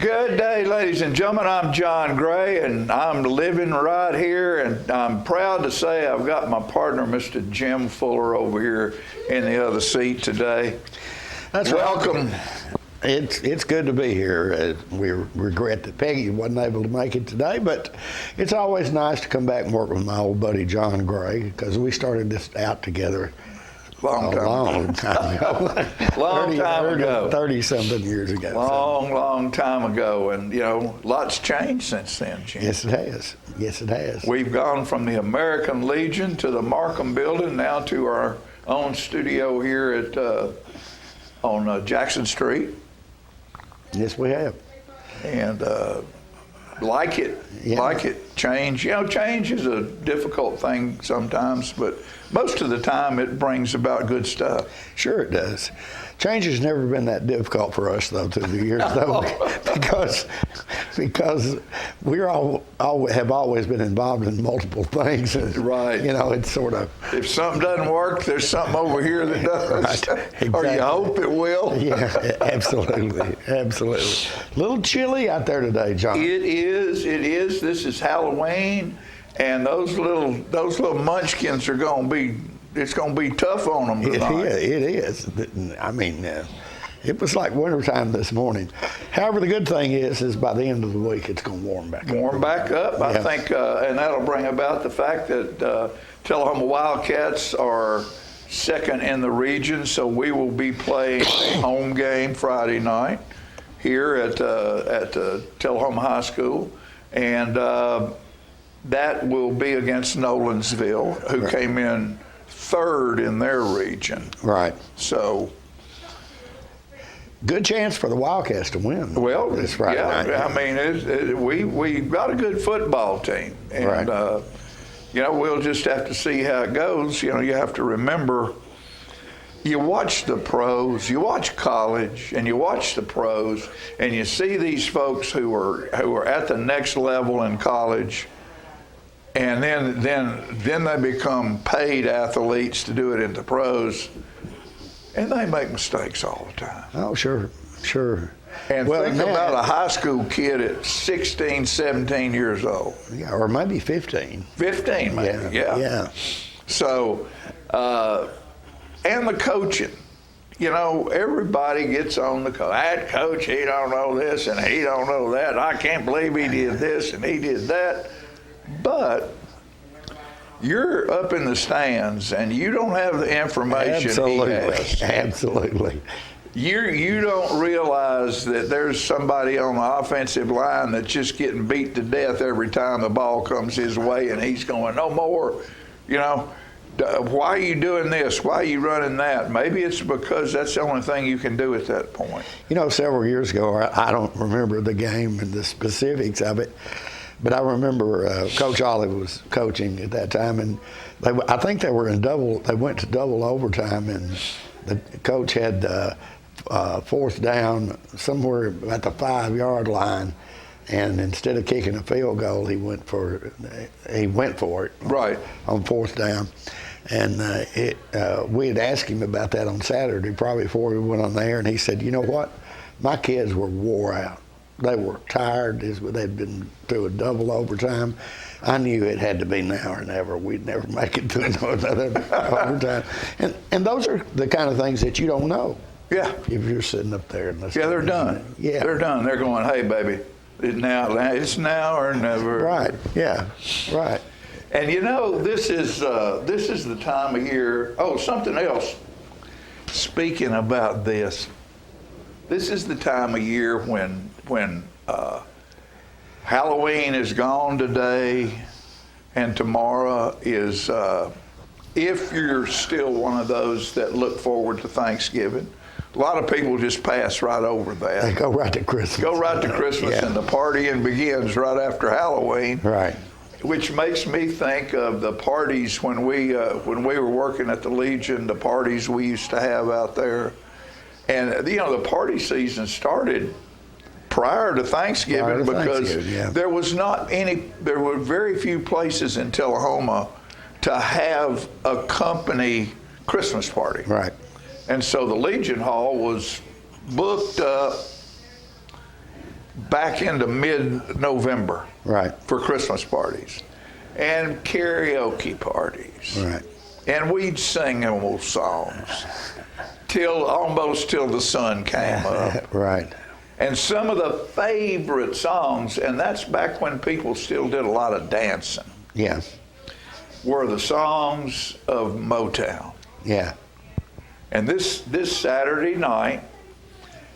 Good day, ladies and gentlemen. I'm John Gray, and I'm living right here, and I'm proud to say I've got my partner, Mr. Jim Fuller, over here in the other seat today. That's welcome. Right. It's good to be here. We regret that Peggy wasn't able to make it today, but it's always nice to come back and work with my old buddy John Gray, because we started this out together long time ago. 30-something years ago. Long time ago. And, you know, lots changed since then, Jim. Yes, it has. Yes, it has. We've gone from the American Legion to the Markham Building, now to our own studio here at on Jackson Street. Yes, we have. And like it. Change. You know, change is a difficult thing sometimes, but most of the time it brings about good stuff. Sure it does. Change has never been that difficult for us, though, through the years, though, because we're have always been involved in multiple things. Right. You know, it's sort of. If something doesn't work, there's something over here that does. Right. Exactly. Or you hope it will. Yeah, absolutely. A little chilly out there today, John. It is. This is Halloween, and those little munchkins are going to be. It's going to be tough on them tonight. It is. I mean, it was like wintertime this morning. However, the good thing is by the end of the week, it's going to warm back up. Yeah. I think, and that'll bring about the fact that Tullahoma Wildcats are second in the region, so we will be playing a home game Friday night here at Tullahoma High School, and that will be against Nolensville, who came in third in their region. Right. So, good chance for the Wildcats to win. Well, this Friday night. I mean, we got a good football team, and right. You know, we'll just have to see how it goes. You know, you have to remember, you watch the pros, you watch college, and you watch the pros, and you see these folks who are at the next level in college. And then they become paid athletes to do it in the pros, and they make mistakes all the time. Oh, sure. And think about a high school kid at 16, 17 years old. Yeah, or maybe 15. 15, maybe, yeah. So, and the coaching. You know, everybody gets on the coach. That coach, he don't know this and he don't know that. I can't believe he did this and he did that. But you're up in the stands and you don't have the information he has. Absolutely. You don't realize that there's somebody on the offensive line that's just getting beat to death every time the ball comes his way, and he's going, no more. You know, why are you doing this? Why are you running that? Maybe it's because that's the only thing you can do at that point. You know, several years ago, I don't remember the game and the specifics of it, but I remember Coach Olive was coaching at that time, and I think they went to double overtime, and the coach had fourth down somewhere at the 5-yard line, and instead of kicking a field goal, he went for it. Right. On fourth down. And we had asked him about that on Saturday, probably before we went on the air, and he said, you know what? My kids were wore out. They were tired. They'd been through a double overtime. I knew it had to be now or never. We'd never make it to another overtime. And those are the kind of things that you don't know. Yeah. If you're sitting up there and listening. Yeah, they're done. Yeah. They're done. They're going, hey, baby, it's now or never. Right. Yeah. Right. And you know, this is the time of year. Oh, something else. Speaking about this is the time of year when Halloween is gone today, and tomorrow is, if you're still one of those that look forward to Thanksgiving. A lot of people just pass right over that. They go right to Christmas. Yeah. And the partying begins right after Halloween. Right. Which makes me think of the parties when we were working at the Legion, the parties we used to have out there. And, you know, the party season started prior to Thanksgiving because there were very few places in Tullahoma to have a company Christmas party. Right. And so the Legion Hall was booked up back into mid-November Right. for Christmas parties and karaoke parties. Right. And we'd sing old songs almost till the sun came up. Right. And some of the favorite songs, and that's back when people still did a lot of dancing, Yeah. were the songs of Motown. Yeah. And this Saturday night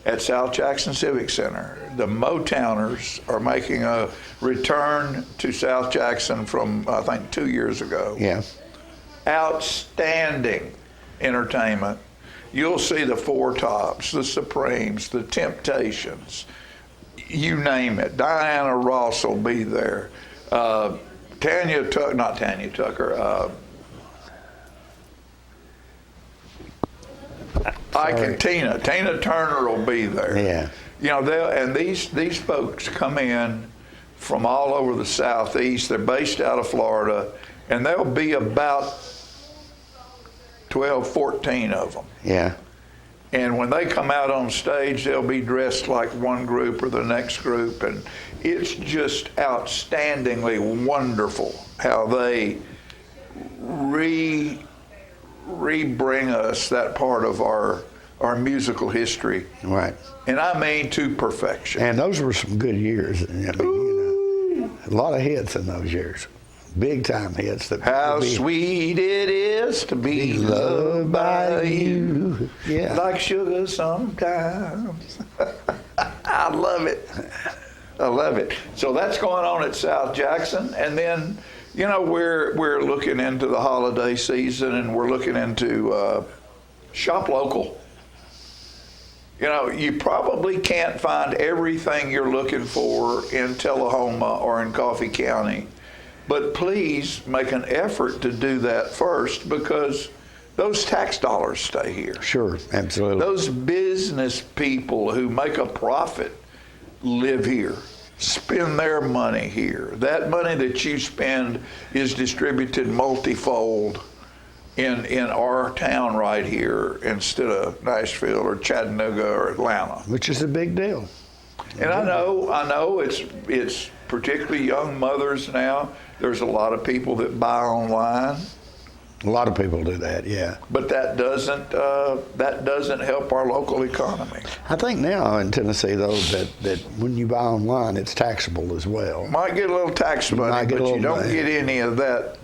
at South Jackson Civic Center, the Motowners are making a return to South Jackson from, I think, 2 years ago. Yeah. Outstanding entertainment. You'll see the Four Tops, the Supremes, the Temptations, you name it. Diana Ross will be there. Tina Turner, Tina Turner will be there. Yeah. You know, and these folks come in from all over the Southeast. They're based out of Florida, and there'll be about 12, 14 of them. Yeah. And when they come out on stage, they'll be dressed like one group or the next group, and it's just outstandingly wonderful how they re-bring us that part of our musical history. Right. And I mean to perfection. And those were some good years. I mean, you know, a lot of hits in those years. Big time hits. How sweet it is to be loved by you. Yeah. Like sugar sometimes. I love it. I love it. So that's going on at South Jackson. And then, you know, we're looking into the holiday season, and we're looking into shop local. You know, you probably can't find everything you're looking for in Tullahoma or in Coffee County. But please make an effort to do that first, because those tax dollars stay here. Sure, absolutely. Those business people who make a profit live here, spend their money here. That money that you spend is distributed multifold in our town right here instead of Nashville or Chattanooga or Atlanta. Which is a big deal. And I know it's particularly young mothers now. There's a lot of people that buy online. A lot of people do that, yeah. But that doesn't help our local economy. I think now in Tennessee, though, that when you buy online, it's taxable as well. Might get a little tax money, but you don't get any of that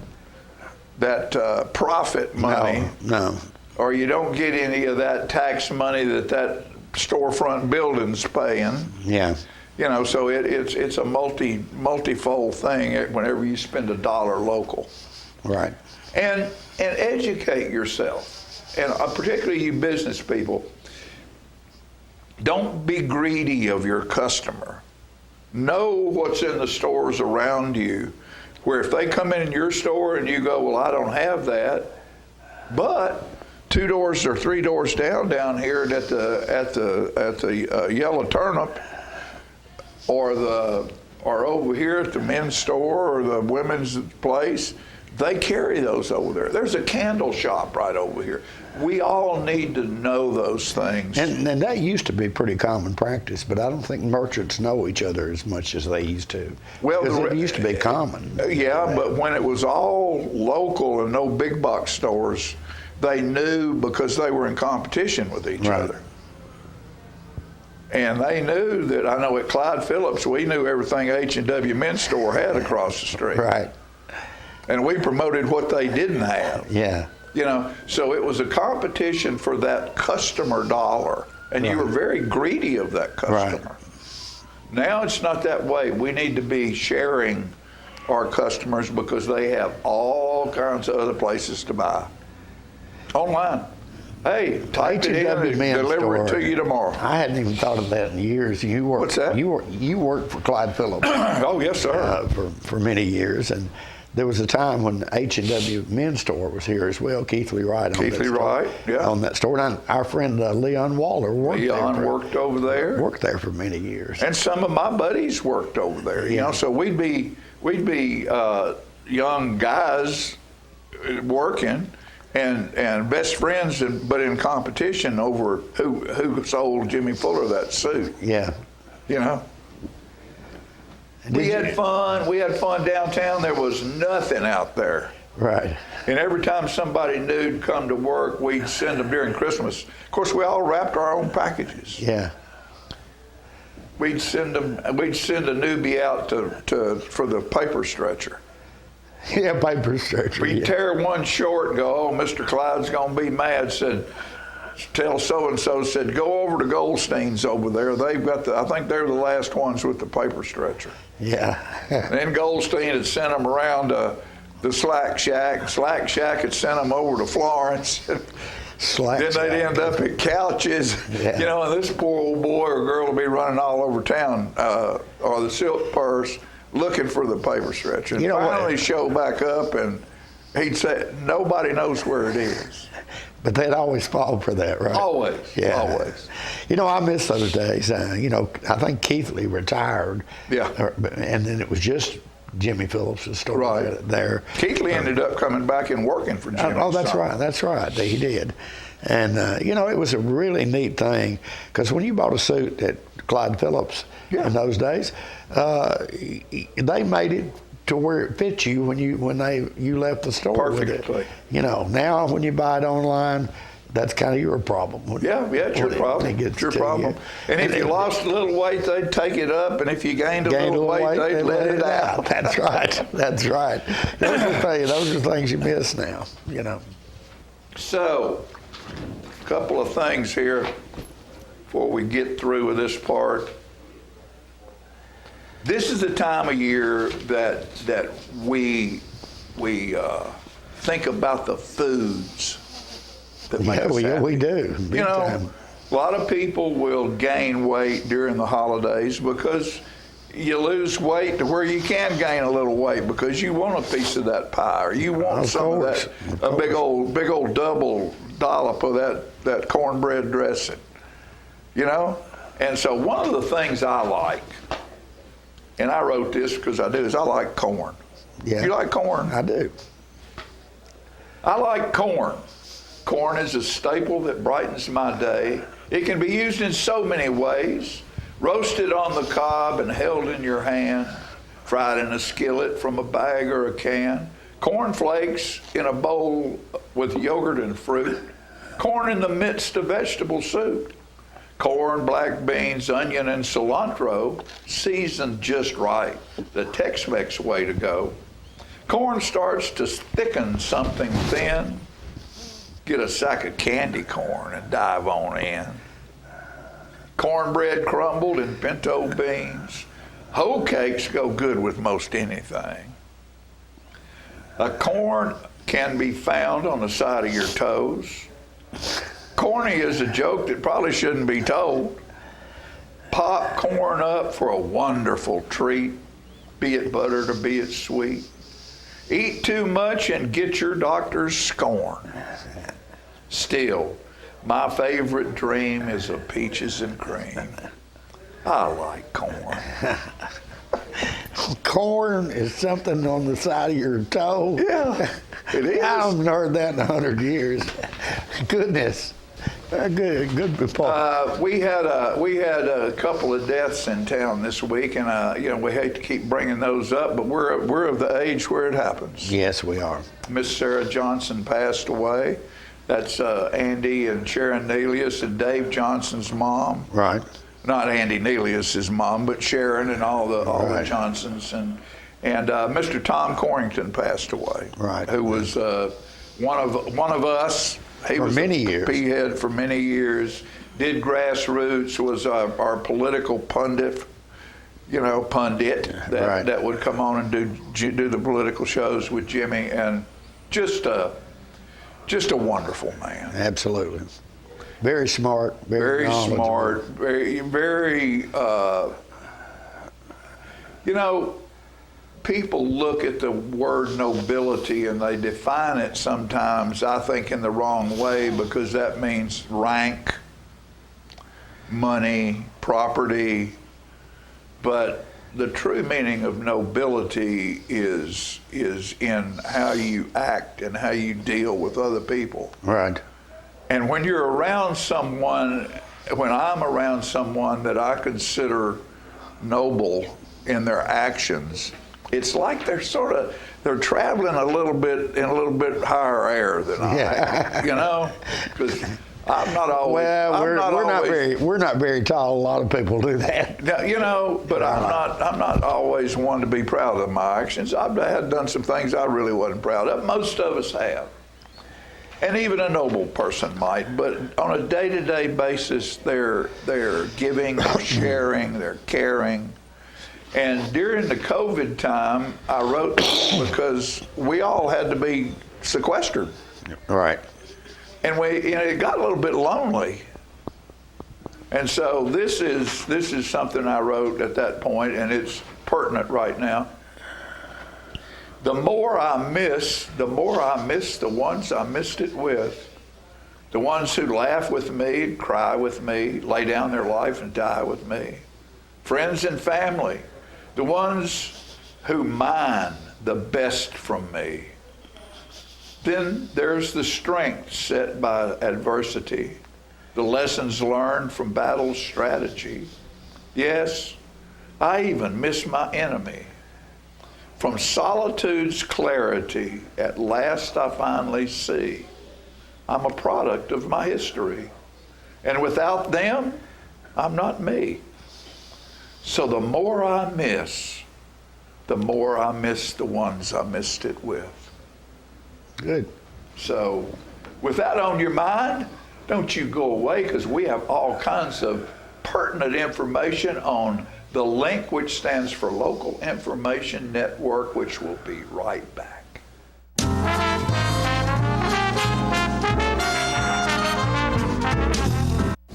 profit money. No. Or you don't get any of that tax money that storefront building's paying. Yeah. You know, so it's a multifold thing whenever you spend $1 local. Right. And educate yourself, and particularly you business people. Don't be greedy of your customer. Know what's in the stores around you, where if they come in your store and you go, well, I don't have that, but 2 doors or 3 doors down here at the Yellow Turnip, or over here at the men's store or the women's place, they carry those over there. There's a candle shop right over here. We all need to know those things. And that used to be pretty common practice, but I don't think merchants know each other as much as they used to. Well, because it used to be common. Yeah, but when it was all local and no big box stores, they knew because they were in competition with each other. And they knew that, I know at Clyde Phillips, we knew everything H&W Men's Store had across the street. Right. And we promoted what they didn't have. Yeah. You know, so it was a competition for that customer dollar. And you were very greedy of that customer. Right. Now it's not that way. We need to be sharing our customers because they have all kinds of other places to buy. Online. Hey, type it in and deliver it to you tomorrow. I hadn't even thought of that in years. What's that? You worked for Clyde Phillips. Oh, yes, sir. For many years. And there was a time when H&W Men's Store was here as well. Keith Lee Wright on that store. And our friend Leon Waller worked over there. Worked there for many years. And some of my buddies worked over there. You know, so we'd be young guys working and best friends, but in competition over who sold Jimmy Fuller that suit. Yeah. You know. We had fun. We had fun downtown. There was nothing out there. Right. And every time somebody new would come to work, we'd send them during Christmas. Of course, we all wrapped our own packages. Yeah. We'd send a newbie out for the paper stretcher. Yeah, paper stretcher. We'd tear one short and go, oh, Mr. Clyde's going to be mad. Tell so-and-so, said, go over to Goldstein's over there. They've got I think they're the last ones with the paper stretcher. Yeah. And then Goldstein had sent them around the Slack Shack. Slack Shack had sent them over to Florence. Then they'd end up at Couches. Yeah. You know, and this poor old boy or girl would be running all over town, or the silk purse, looking for the paper stretcher. And finally show back up, and he'd say, nobody knows where it is. But they'd always fall for that, right? Always. Yeah. Always. You know, I miss those days. You know, I think Keithley retired. Yeah. And then it was just Jimmy Phillips' store Right. there. Keithley ended up coming back and working for Jimmy. Oh, that's right. That's right. He did. And, you know, it was a really neat thing because when you bought a suit at Clyde Phillips in those days, they made it to where it fits you when you left the store with it. Perfectly. You know, now when you buy it online, that's kind of your problem. Yeah, it's your problem. It's your problem. And if you lost a little weight, they'd take it up, and if you gained a little weight, they'd let it out. That's right. That's right. Those are things you miss now, you know. So, a couple of things here before we get through with this part. This is the time of year that we think about the foods that make us happy. We do. Big time. A lot of people will gain weight during the holidays because you lose weight to where you can gain a little weight because you want a piece of that pie, or you want some of that, a big old double dollop of that cornbread dressing, you know? And so one of the things I like, and I wrote this because I do, is I like corn. Yeah. You like corn? I do. I like corn. Corn is a staple that brightens my day. It can be used in so many ways. Roasted on the cob and held in your hand. Fried in a skillet from a bag or a can. Corn flakes in a bowl with yogurt and fruit. Corn in the midst of vegetable soup. Corn, black beans, onion, and cilantro, seasoned just right, the Tex-Mex way to go. Corn starts to thicken something thin. Get a sack of candy corn and dive on in. Cornbread crumbled in pinto beans. Whole cakes go good with most anything. A corn can be found on the side of your toes. Corny is a joke that probably shouldn't be told. Pop corn up for a wonderful treat, be it buttered or be it sweet. Eat too much and get your doctor's scorn. Still, my favorite dream is of peaches and cream. I like corn. Corn is something on the side of your toe. Yeah, it is. I haven't heard that in 100 years. Goodness. Good report. We had a couple of deaths in town this week, and you know, we hate to keep bringing those up, but we're of the age where it happens. Yes, we are. Miss Sarah Johnson passed away. That's Andy and Sharon Nelius and Dave Johnson's mom. Right. Not Andy Nelius's mom, but Sharon and all the Johnsons, and Mr. Tom Corrington passed away. Right. Who was one of us. He was many years. P-head for many years. Did grassroots. Was our political pundit. That would come on and do the political shows with Jimmy, and just a wonderful man. Absolutely. Very smart. Very smart. Very. People look at the word nobility and they define it sometimes, I think, in the wrong way, because that means rank, money, property. But the true meaning of nobility is in how you act and how you deal with other people. Right. And when you're around someone, when I'm around someone that I consider noble in their actions, it's like they're traveling a little bit in a little bit higher air than I am, you know, because I'm not always. Well, we're not very tall. A lot of people do that. You know, but I'm not always one to be proud of my actions. I've done some things I really wasn't proud of. Most of us have. And even a noble person might, but on a day-to-day basis, they're giving, they're sharing, they're caring. And during the COVID time, I wrote because we all had to be sequestered. Right. And it got a little bit lonely. And so this is something I wrote at that point, and it's pertinent right now. The more I miss the ones I missed it with, the ones who laugh with me, cry with me, lay down their life and die with me. Friends and family, the ones who mine the best from me. Then there's the strength set by adversity, the lessons learned from battle strategy. Yes, I even miss my enemy. From solitude's clarity, at last I finally see I'm a product of my history. And without them, I'm not me. So the more I miss the ones I missed it with. Good. So with that on your mind, don't you go away, because we have all kinds of pertinent information on the link, which stands for Local Information Network, which will be right back.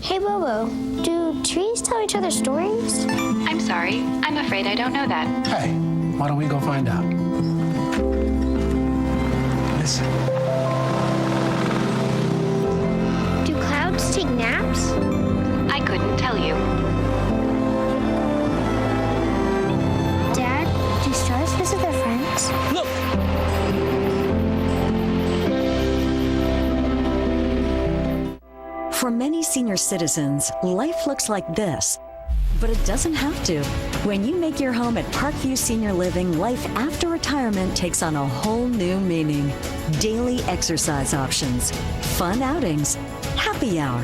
Hey, Bobo, do trees tell each other stories? I'm sorry. I'm afraid I don't know that. Hey, why don't we go find out? Listen. Do clouds take naps? I couldn't tell you. Dad, do stars visit their friends? Look! For many senior citizens, life looks like this, but it doesn't have to. When you make your home at Parkview Senior Living, life after retirement takes on a whole new meaning. Daily exercise options, fun outings, happy hour,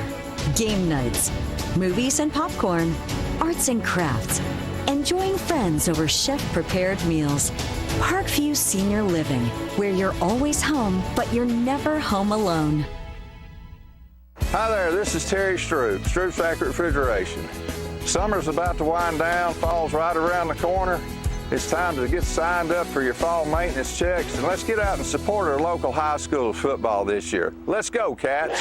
game nights, movies and popcorn, arts and crafts, enjoying friends over chef-prepared meals. Parkview Senior Living, where you're always home, but you're never home alone. Hi there, this is Terry Stroop, Stroop's Accurate Refrigeration. Summer's about to wind down, fall's right around the corner. It's time to get signed up for your fall maintenance checks, and let's get out and support our local high school football this year. Let's go, Cats.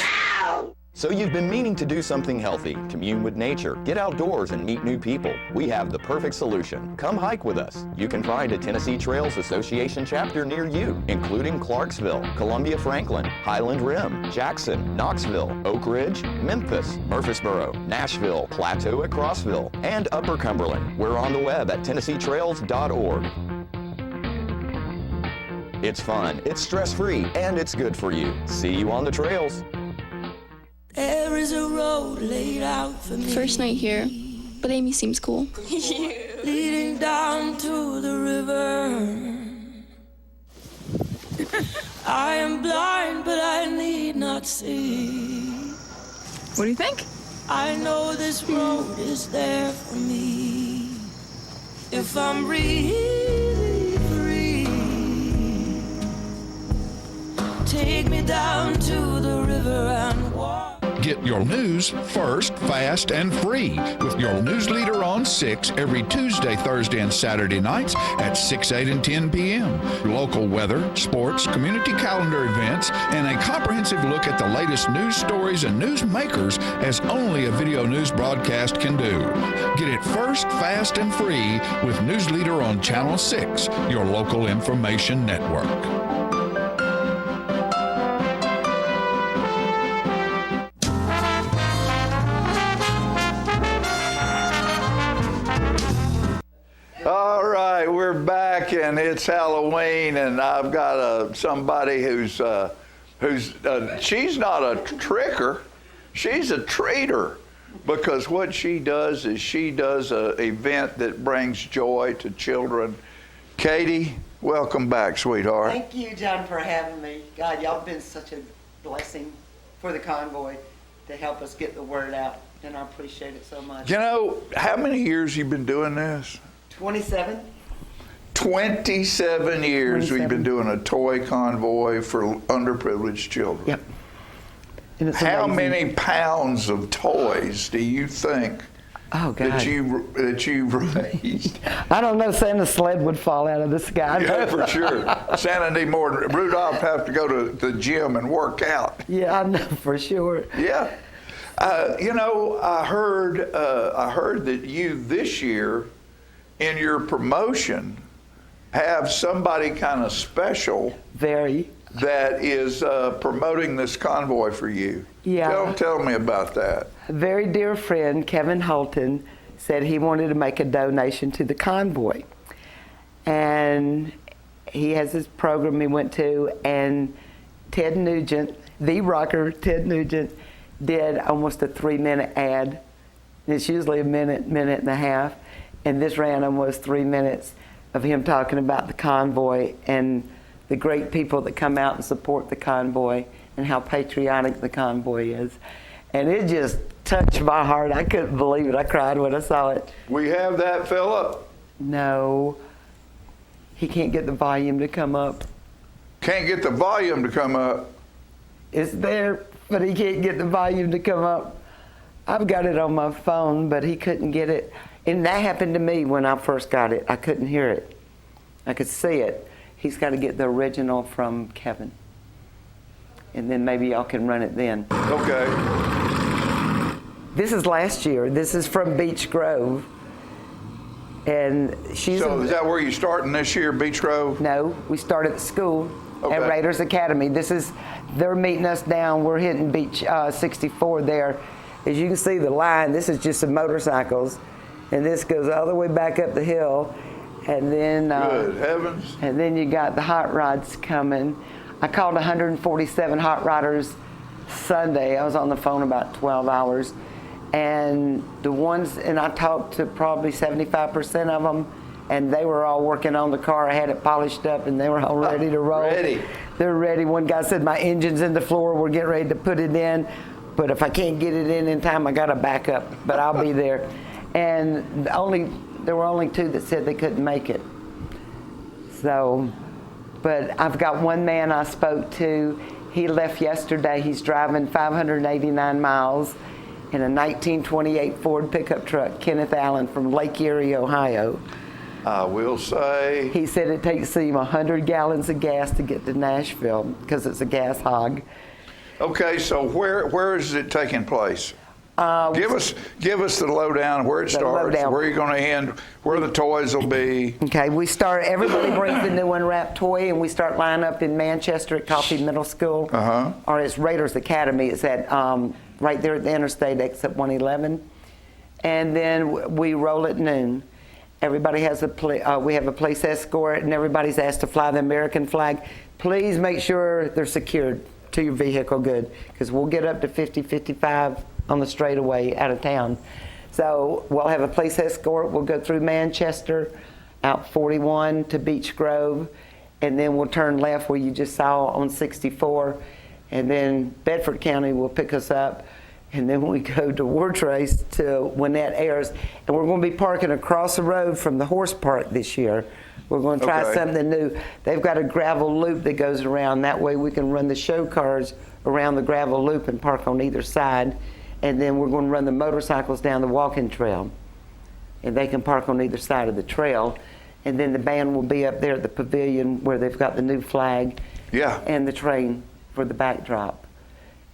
So you've been meaning to do something healthy, commune with nature, get outdoors and meet new people. We have the perfect solution. Come hike with us. You can find a Tennessee Trails Association chapter near you, including Clarksville, Columbia Franklin, Highland Rim, Jackson, Knoxville, Oak Ridge, Memphis, Murfreesboro, Nashville, Plateau at Crossville, and Upper Cumberland. We're on the web at TennesseeTrails.org. It's fun, it's stress-free, and it's good for you. See you on the trails. There is a road laid out for me. First night here, but Amy seems cool. Leading down to the river. I am blind, but I need not see. What do you think? I know this road is there for me. If I'm really free, take me down to the river and walk. Get your news first, fast, and free with your news leader on 6 every Tuesday, Thursday, and Saturday nights at 6, 8, and 10 p.m. Local weather, sports, community calendar events, and a comprehensive look at the latest news stories and news makers as only a video news broadcast can do. Get it first, fast, and free with News Leader on Channel 6, your local information network. All right, we're back, and it's Halloween, and I've got somebody who's she's not a tricker, she's a treater. because what she does is she does an event that brings joy to children. Katie, welcome back, sweetheart. Thank you, John, for having me. God, y'all have been such a blessing for the convoy to help us get the word out, and I appreciate it so much. You know, how many years you been doing this? 27. 27 years we've been doing a toy convoy for underprivileged children. Yep. And it's how amazing. many pounds of toys do you think that you raised? I don't know. Santa's sled would fall out of the sky. Yeah, for sure. Santa need more. Rudolph have to go to the gym and work out. Yeah, I know for sure. Yeah. You know, I heard that you this year in your promotion have somebody kind of special that is promoting this convoy for you. Yeah. Tell me about that. A very dear friend, Kevin Holton, said he wanted to make a donation to the convoy. And he has this program he went to, and Ted Nugent, the rocker Ted Nugent, did almost a 3-minute ad. It's usually a minute and a half. And this ran almost 3 minutes of him talking about the convoy and the great people that come out and support the convoy and how patriotic the convoy is. And it just touched my heart. I couldn't believe it. I cried when I saw it. We have that, Philip? No. He can't get the volume to come up. Can't get the volume to come up? It's there, but he can't get the volume to come up. I've got it on my phone, but he couldn't get it. And that happened to me when I first got it. I couldn't hear it. I could see it. He's got to get the original from Kevin. And then maybe y'all can run it then. Okay. This is last year. This is from Beech Grove. And she's... So is that where you're starting this year, Beech Grove? No, we start at the school at Okay. Raiders Academy. They're meeting us down. We're hitting Beach 64 there. As you can see the line, this is just some motorcycles. And this goes all the way back up the hill. And then, Good heavens. And then you got the hot rods coming. I called 147 hot rodders Sunday. I was on the phone about 12 hours. And I talked to probably 75% of them, and they were all working on the car. I had it polished up, and they were all ready to roll. Ready. They're ready. One guy said, my engine's in the floor. We're getting ready to put it in. But if I can't get it in time, I got to back up. But I'll be there. And there were only 2 that said they couldn't make it. So, but I've got one man I spoke to. He left yesterday. He's driving 589 miles in a 1928 Ford pickup truck, Kenneth Allen from Lake Erie, Ohio. I will say. He said it takes him 100 gallons of gas to get to Nashville because it's a gas hog. Okay, so where is it taking place? Give us the lowdown, where it starts, where you're going to end, where the toys will be. Okay, everybody brings a new unwrapped toy, and we start lining up in Manchester at Coffee Middle School. Or it's Raiders Academy. It's at right there at the interstate, exit 111. And then we roll at noon. Everybody has we have a police escort, and everybody's asked to fly the American flag. Please make sure they're secured to your vehicle good, because we'll get up to 50, 55 on the straightaway out of town. So we'll have a police escort. We'll go through Manchester, out 41 to Beech Grove, and then we'll turn left where you just saw on 64, and then Bedford County will pick us up, and then we go to Wartrace to Winnett Ayers, and we're going to be parking across the road from the horse park this year. We're going to try something new. They've got a gravel loop that goes around. That way we can run the show cars around the gravel loop and park on either side. And then we're going to run the motorcycles down the walking trail. And they can park on either side of the trail. And then the band will be up there at the pavilion where they've got the new flag and the train for the backdrop.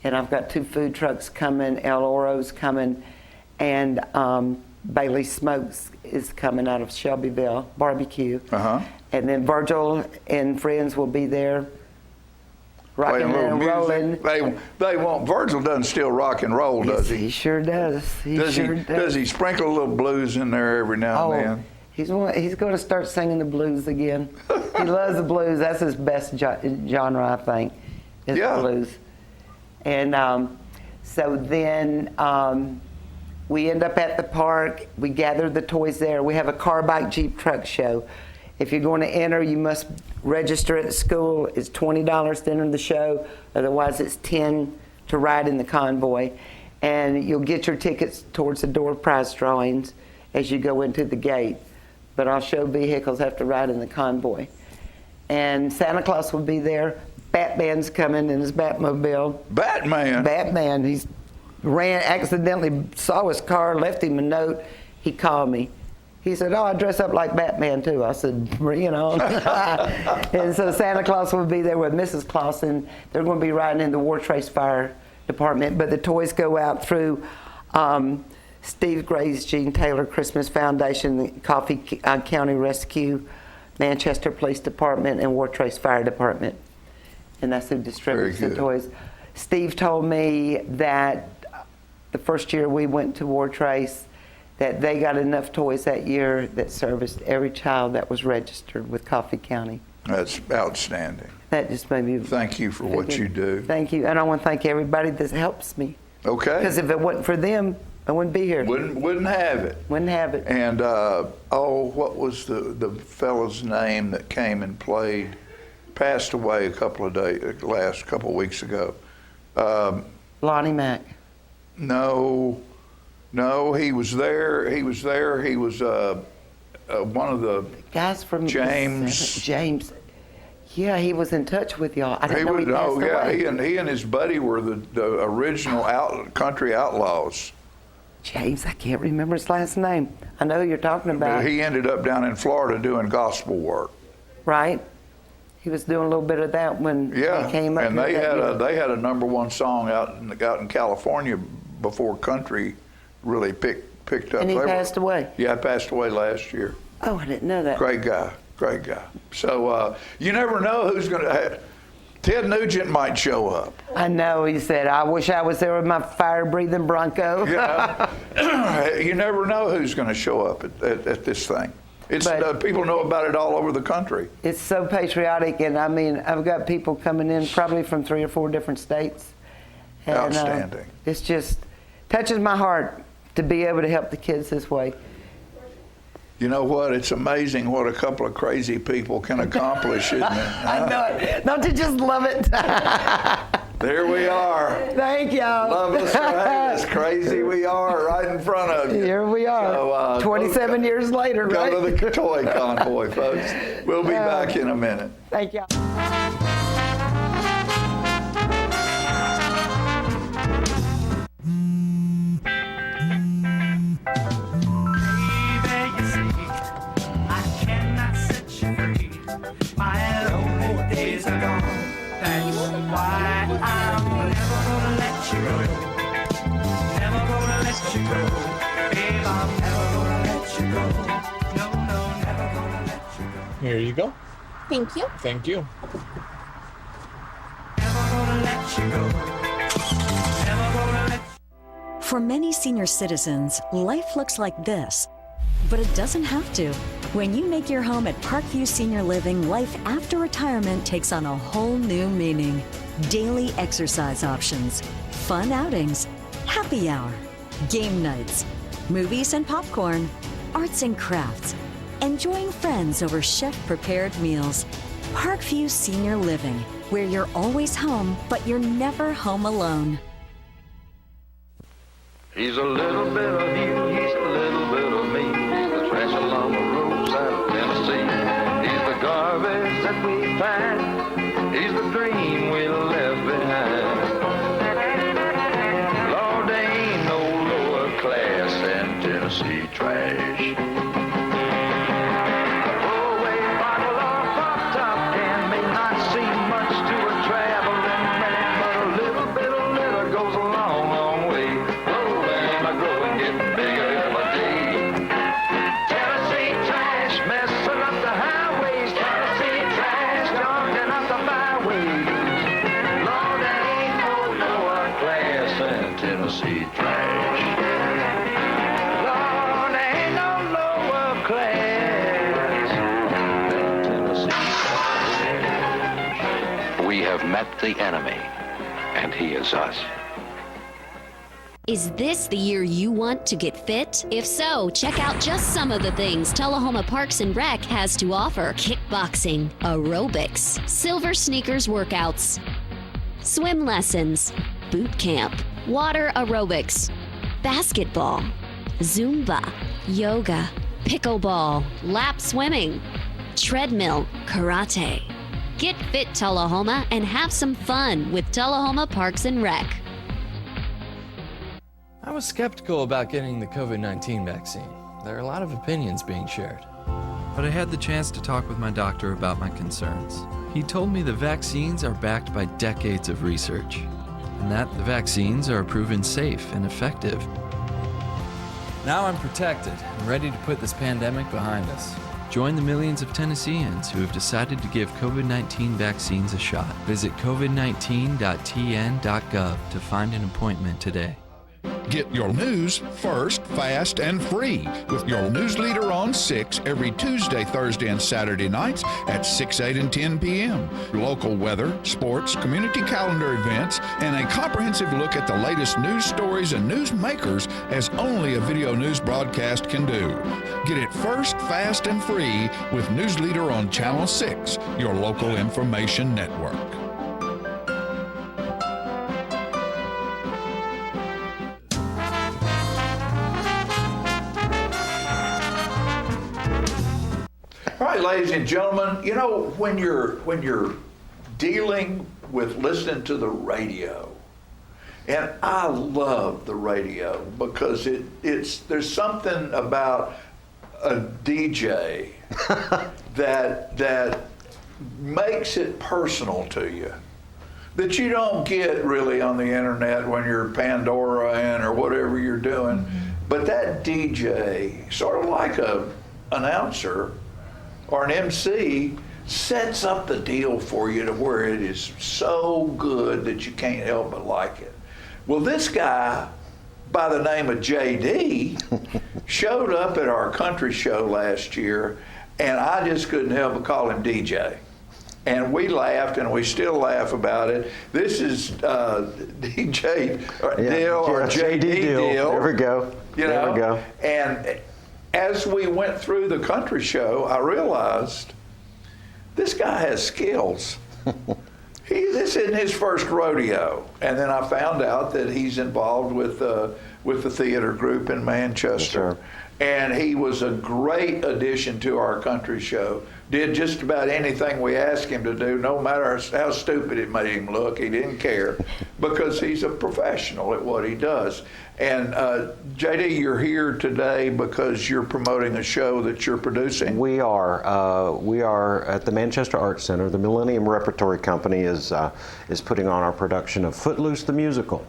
And I've got 2 food trucks coming, El Oro's coming, and Bailey Smokes is coming out of Shelbyville, barbecue. And then Virgil and friends will be there, rocking and rolling. They won't. Virgil doesn't still rock and roll, does he? He sure does. Does he sprinkle a little blues in there every now and then? He's going to start singing the blues again. He loves the blues. That's his best genre, I think, is blues. And so then We end up at the park. We gather the toys there. We have a car, bike, Jeep, truck show. If you're going to enter, you must register at the school. It's $20 to enter the show. Otherwise, it's $10 to ride in the convoy. And you'll get your tickets towards the door prize drawings as you go into the gate. But our show vehicles have to ride in the convoy. And Santa Claus will be there. Batman's coming in his Batmobile. Batman? Batman. He's accidentally saw his car, left him a note. He called me. He said, "Oh, I dress up like Batman too." I said, "You know." And so Santa Claus will be there with Mrs. Claus, and they're going to be riding in the War Trace Fire Department. But the toys go out through Steve Gray's Gene Taylor Christmas Foundation, the Coffee County Rescue, Manchester Police Department, and War Trace Fire Department. And that's who distributes the toys. Steve told me that the first year we went to War Trace, that they got enough toys that year that serviced every child that was registered with Coffee County. That's outstanding. That just made me... Thank you for what you do. Thank you. And I want to thank everybody that helps me. Okay. Because if it wasn't for them, I wouldn't be here. Wouldn't have it. Wouldn't have it. And, what was the fellow's name that came and played? Passed away a couple of weeks ago. Lonnie Mack. No, he was there. He was one of the guys from James. Yeah, he was in touch with y'all. I didn't know he passed away. He and his buddy were the original country outlaws. James, I can't remember his last name. I know who you're talking about. But he ended up down in Florida doing gospel work. Right. He was doing a little bit of that when he came up. And they had a #1 song out in California before country really picked up. And he passed away. Yeah, passed away last year. Oh, I didn't know that. Great guy. So you never know who's going to. Ted Nugent might show up. I know. He said, "I wish I was there with my fire-breathing Bronco." Yeah. You never know who's going to show up at this thing. It's people know about it all over the country. It's so patriotic, and I mean, I've got people coming in probably from 3 or 4 different states. And, outstanding. It's just touches my heart to be able to help the kids this way. You know what? It's amazing what a couple of crazy people can accomplish, isn't it? I know it. Don't you just love it? There we are. Thank y'all. Love us or hate us. Crazy we are right in front of you. Here we are. So, 27 years later, right? Go to the toy convoy, folks. We'll be back in a minute. Thank y'all. Here you go. Thank you. Thank you. For many senior citizens, life looks like this, but it doesn't have to. When you make your home at Parkview Senior Living, life after retirement takes on a whole new meaning. Daily exercise options, fun outings, happy hour, game nights, movies and popcorn, arts and crafts, enjoying friends over chef-prepared meals. Parkview Senior Living, where you're always home, but you're never home alone. He's a little bit of you, he's a little bit of me. The trash along the roadside of Tennessee. He's the garbage that we find. He's the dream we left behind. Lord, there ain't no lower class than Tennessee trash. Met the enemy, and he is us. Is this the year you want to get fit? If so, check out just some of the things Tullahoma Parks and Rec has to offer. Kickboxing, aerobics, silver sneakers workouts, swim lessons, boot camp, water aerobics, basketball, Zumba, yoga, pickleball, lap swimming, treadmill, karate. Get fit, Tullahoma, and have some fun with Tullahoma Parks and Rec. I was skeptical about getting the COVID-19 vaccine. There are a lot of opinions being shared. But I had the chance to talk with my doctor about my concerns. He told me the vaccines are backed by decades of research, and that the vaccines are proven safe and effective. Now I'm protected and ready to put this pandemic behind us. Join the millions of Tennesseans who have decided to give COVID-19 vaccines a shot. Visit covid19.tn.gov to find an appointment today. Get your news first, fast, and free with your news leader on 6 every Tuesday, Thursday, and Saturday nights at 6, 8, and 10 p.m. Local weather, sports, community calendar events, and a comprehensive look at the latest news stories and news makers as only a video news broadcast can do. Get it first, fast, and free with News Leader on Channel 6, your local information network. All right, ladies and gentlemen, you know, when you're dealing with listening to the radio, and I love the radio because there's something about a DJ that makes it personal to you that you don't get really on the internet when you're Pandora or whatever you're doing. But that DJ, sort of like a announcer or an MC, sets up the deal for you to where it is so good that you can't help but like it. Well, this guy by the name of JD showed up at our country show last year, and I just couldn't help but call him DJ. And we laughed, and we still laugh about it. This is DJ Dill or JD Dill. There we go. There we go. And as we went through the country show, I realized this guy has skills. This isn't his first rodeo. And then I found out that he's involved with the theater group in Manchester. And he was a great addition to our country show. Did just about anything we asked him to do, no matter how stupid it made him look. He didn't care because he's a professional at what he does. And JD, you're here today because you're promoting a show that you're producing. We are at the Manchester Arts Center. The Millennium Repertory Company is putting on our production of Footloose the Musical.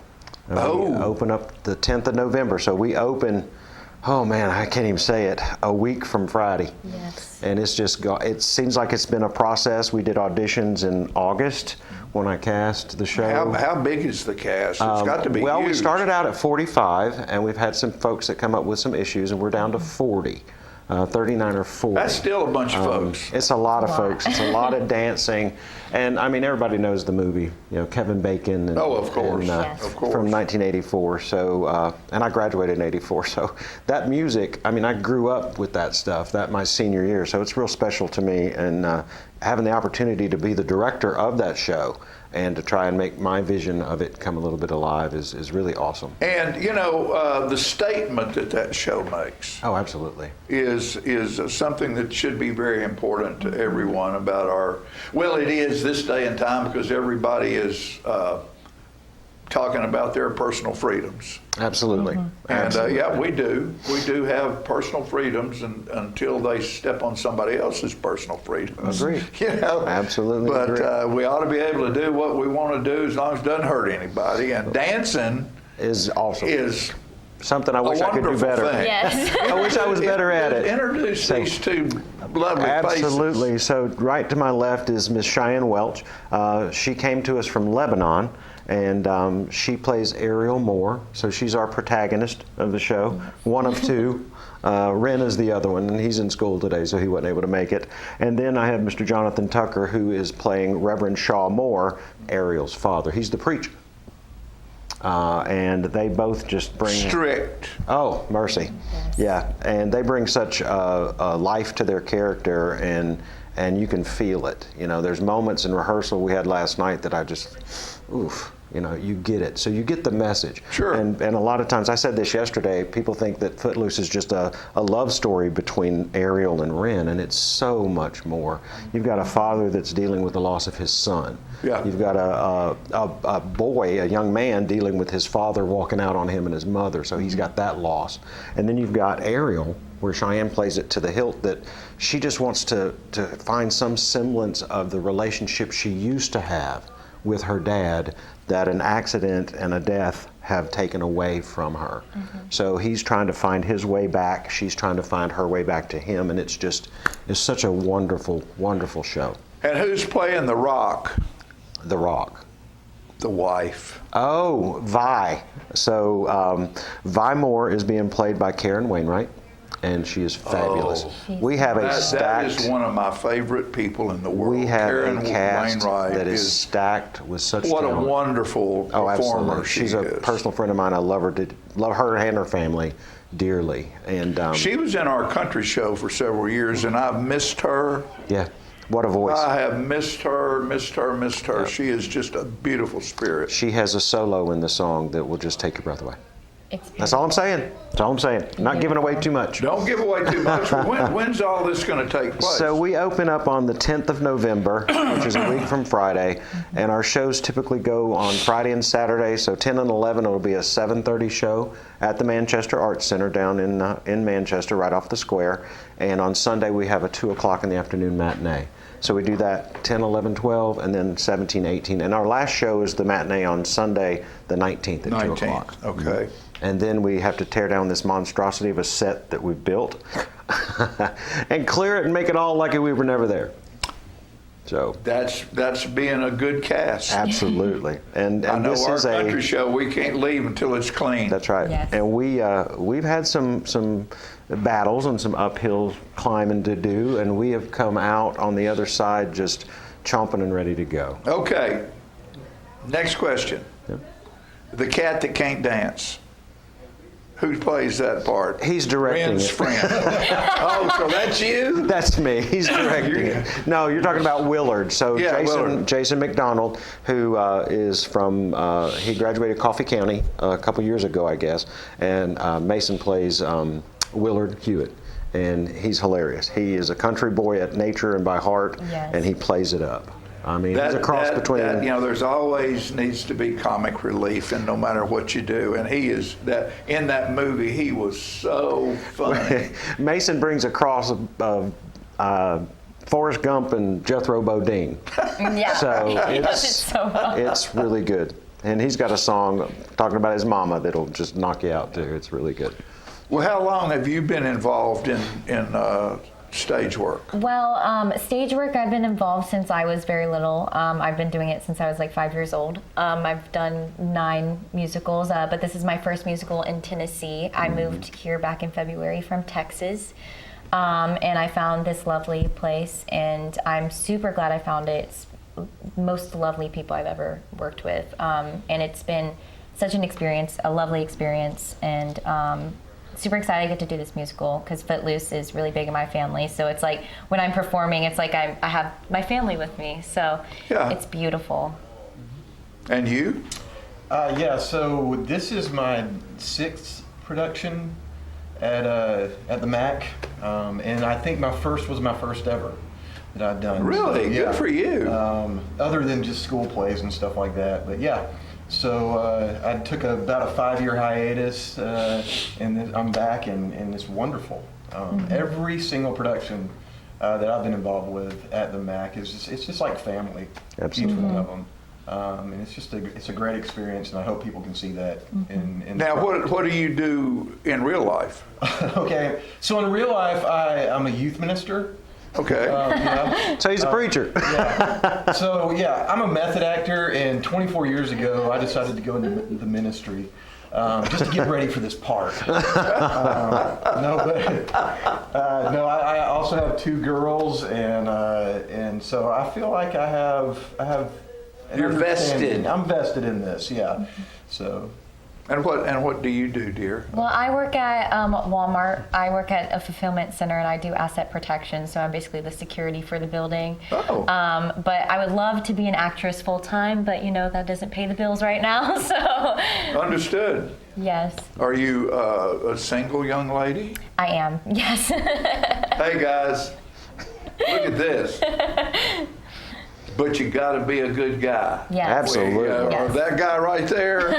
We open up the 10th of November. So we open, oh man, I can't even say it, a week from Friday. Yes. And it's just, it seems like it's been a process. We did auditions in August when I cast the show. How big is the cast? It's got to be well, huge. We started out at 45, and we've had some folks that come up with some issues, and we're down to 40. 39 or 40. That's still a bunch of folks. It's a lot of folks. It's a lot of dancing. And I mean, everybody knows the movie, you know, Kevin Bacon. And, of course. Of course. From 1984. So, and I graduated in 84. So that music, I mean, I grew up with that stuff, my senior year. So it's real special to me. And having the opportunity to be the director of that show and to try and make my vision of it come a little bit alive is really awesome. And, you know, the statement that show makes. Oh, absolutely. Is something that should be very important to everyone about it is this day and time because everybody is talking about their personal freedoms. Absolutely. And yeah, we do have personal freedoms until they step on somebody else's personal freedoms. Agreed. You know? Absolutely. But we ought to be able to do what we want to do as long as it doesn't hurt anybody. And dancing is awesome. Is something I wish I could do better. Yes. I wish I was better at it. Introduce these two lovely faces. Absolutely. So right to my left is Miss Cheyenne Welch. She came to us from Lebanon, and she plays Ariel Moore. So she's our protagonist of the show, one of two. Ren is the other one, and he's in school today, so he wasn't able to make it. And then I have Mr. Jonathan Tucker, who is playing Reverend Shaw Moore, Ariel's father. He's the preacher. and they both just bring strict. Oh, mercy, yeah, and they bring such a life to their character, and you can feel it. You know, there's moments in rehearsal we had last night that I just, oof. You know, you get it. So you get the message. Sure. And a lot of times, I said this yesterday, people think that Footloose is just a love story between Ariel and Ren, and it's so much more. You've got a father that's dealing with the loss of his son. Yeah. You've got a boy, a young man, dealing with his father walking out on him and his mother, so he's got that loss. And then you've got Ariel, where Cheyenne plays it to the hilt, that she just wants to find some semblance of the relationship she used to have with her dad that an accident and a death have taken away from her. So he's trying to find his way back, she's trying to find her way back to him, and it's such a wonderful, wonderful show. And who's playing the Rock? The Rock. The wife. Oh, Vi. So Vi Moore is being played by Karen Wainwright, and she is fabulous. We have a stacked... That is one of my favorite people in the world. We have Karen a cast Wainwright that is stacked with such what talent. a wonderful performer absolutely. She's a is. personal friend of mine. I love her and her family dearly. And she was in our country show for several years, and I've missed her. Yeah, what a voice. I have missed her. Yeah. She is just a beautiful spirit. She has a solo in the song that will just take your breath away. That's all I'm saying. That's all I'm saying. Not giving away too much. Don't give away too much. When's all this going to take place? So we open up on the 10th of November, which is a week from Friday, and our shows typically go on Friday and Saturday. So 10 and 11, it'll be a 7:30 show at the Manchester Arts Center down in Manchester, right off the square. And on Sunday, we have a 2 o'clock in the afternoon matinee. So we do that 10, 11, 12, and then 17, 18. And our last show is the matinee on Sunday, the 19th at 2 o'clock. Okay. And then we have to tear down this monstrosity of a set that we've built and clear it and make it all like we were never there. So that's being a good cast. Absolutely. And I know this our is country show, we can't leave until it's clean. That's right. Yes. And we've had some battles and some uphill climbing to do, and we have come out on the other side just chomping and ready to go. Okay. Next question. Yeah. The cat that can't dance. Who plays that part? He's directing Ren's it. friend. Oh, so that's you? That's me. He's directing it. No, you're talking about Willard. So yeah, Jason McDonald, who is from, he graduated Coffee County a couple years ago, I guess, and Mason plays Willard Hewitt. And he's hilarious. He is a country boy at nature and by heart, and he plays it up. I mean, he's a cross between... there's always needs to be comic relief, and no matter what you do. And he is that in that movie. He was so funny. Mason brings a cross of Forrest Gump and Jethro Bodine. Yeah, so he does it so well. It's really good. And he's got a song talking about his mama that'll just knock you out too. It's really good. Well, how long have you been involved in stage work? Well, stage work, I've been involved since I was very little. I've been doing it since I was like 5 years old. I've done 9 musicals, but this is my first musical in Tennessee. I moved here back in February from Texas, and I found this lovely place, and I'm super glad I found it. It's most lovely people I've ever worked with, and it's been such an experience, a lovely experience, and super excited I get to do this musical because Footloose is really big in my family. So it's like when I'm performing, it's like I have my family with me. So it's beautiful. And you? Yeah, so this is my 6th production at the MAC, and I think my first was my first ever that I've done. Really? So, Good for you. Other than just school plays and stuff like that, but yeah. So I took about a 5-year hiatus, and then I'm back, and it's wonderful. Every single production that I've been involved with at the MAC is just like family. Absolutely. Each one of them, and it's a great experience, and I hope people can see that. In now, what do you do in real life? Okay, so in real life, I'm a youth minister. Okay. So he's a preacher. Yeah. So yeah, I'm a method actor, and 24 years ago, I decided to go into the ministry just to get ready for this part. I also have 2 girls, and so I feel like I have and You're understanding. vested. I'm vested in this, yeah. So. And what do you do, dear? Well, I work at Walmart. I work at a fulfillment center, and I do asset protection. So I'm basically the security for the building. Oh. But I would love to be an actress full time, but that doesn't pay the bills right now. So. Understood. Yes. Are you a single young lady? I am. Yes. Hey guys, look at this. But you got to be a good guy. Yes. Absolutely. Yes. That guy right there,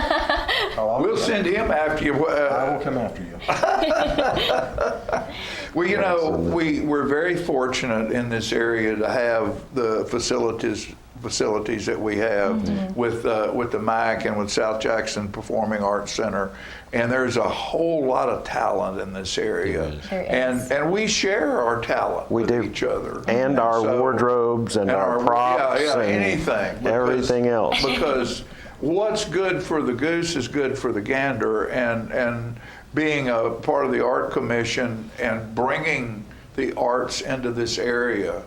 we'll send him after you. I will come after you. Well, we're very fortunate in this area to have the facilities that we have with the MAC and with South Jackson Performing Arts Center, and there's a whole lot of talent in this area, and we share our talent with each other, and our wardrobes and our props, and anything, everything else. Because what's good for the goose is good for the gander, and being a part of the art commission and bringing the arts into this area.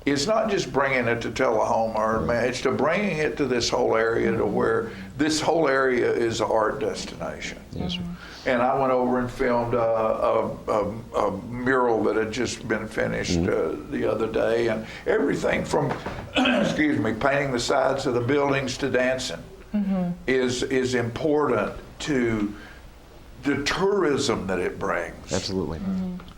It's not just bringing it to Tullahoma, it's to bringing it to this whole area to where this whole area is an art destination. Yes, sir. And I went over and filmed a mural that had just been finished the other day, and everything from, painting the sides of the buildings to dancing is important to the tourism that it brings. Absolutely.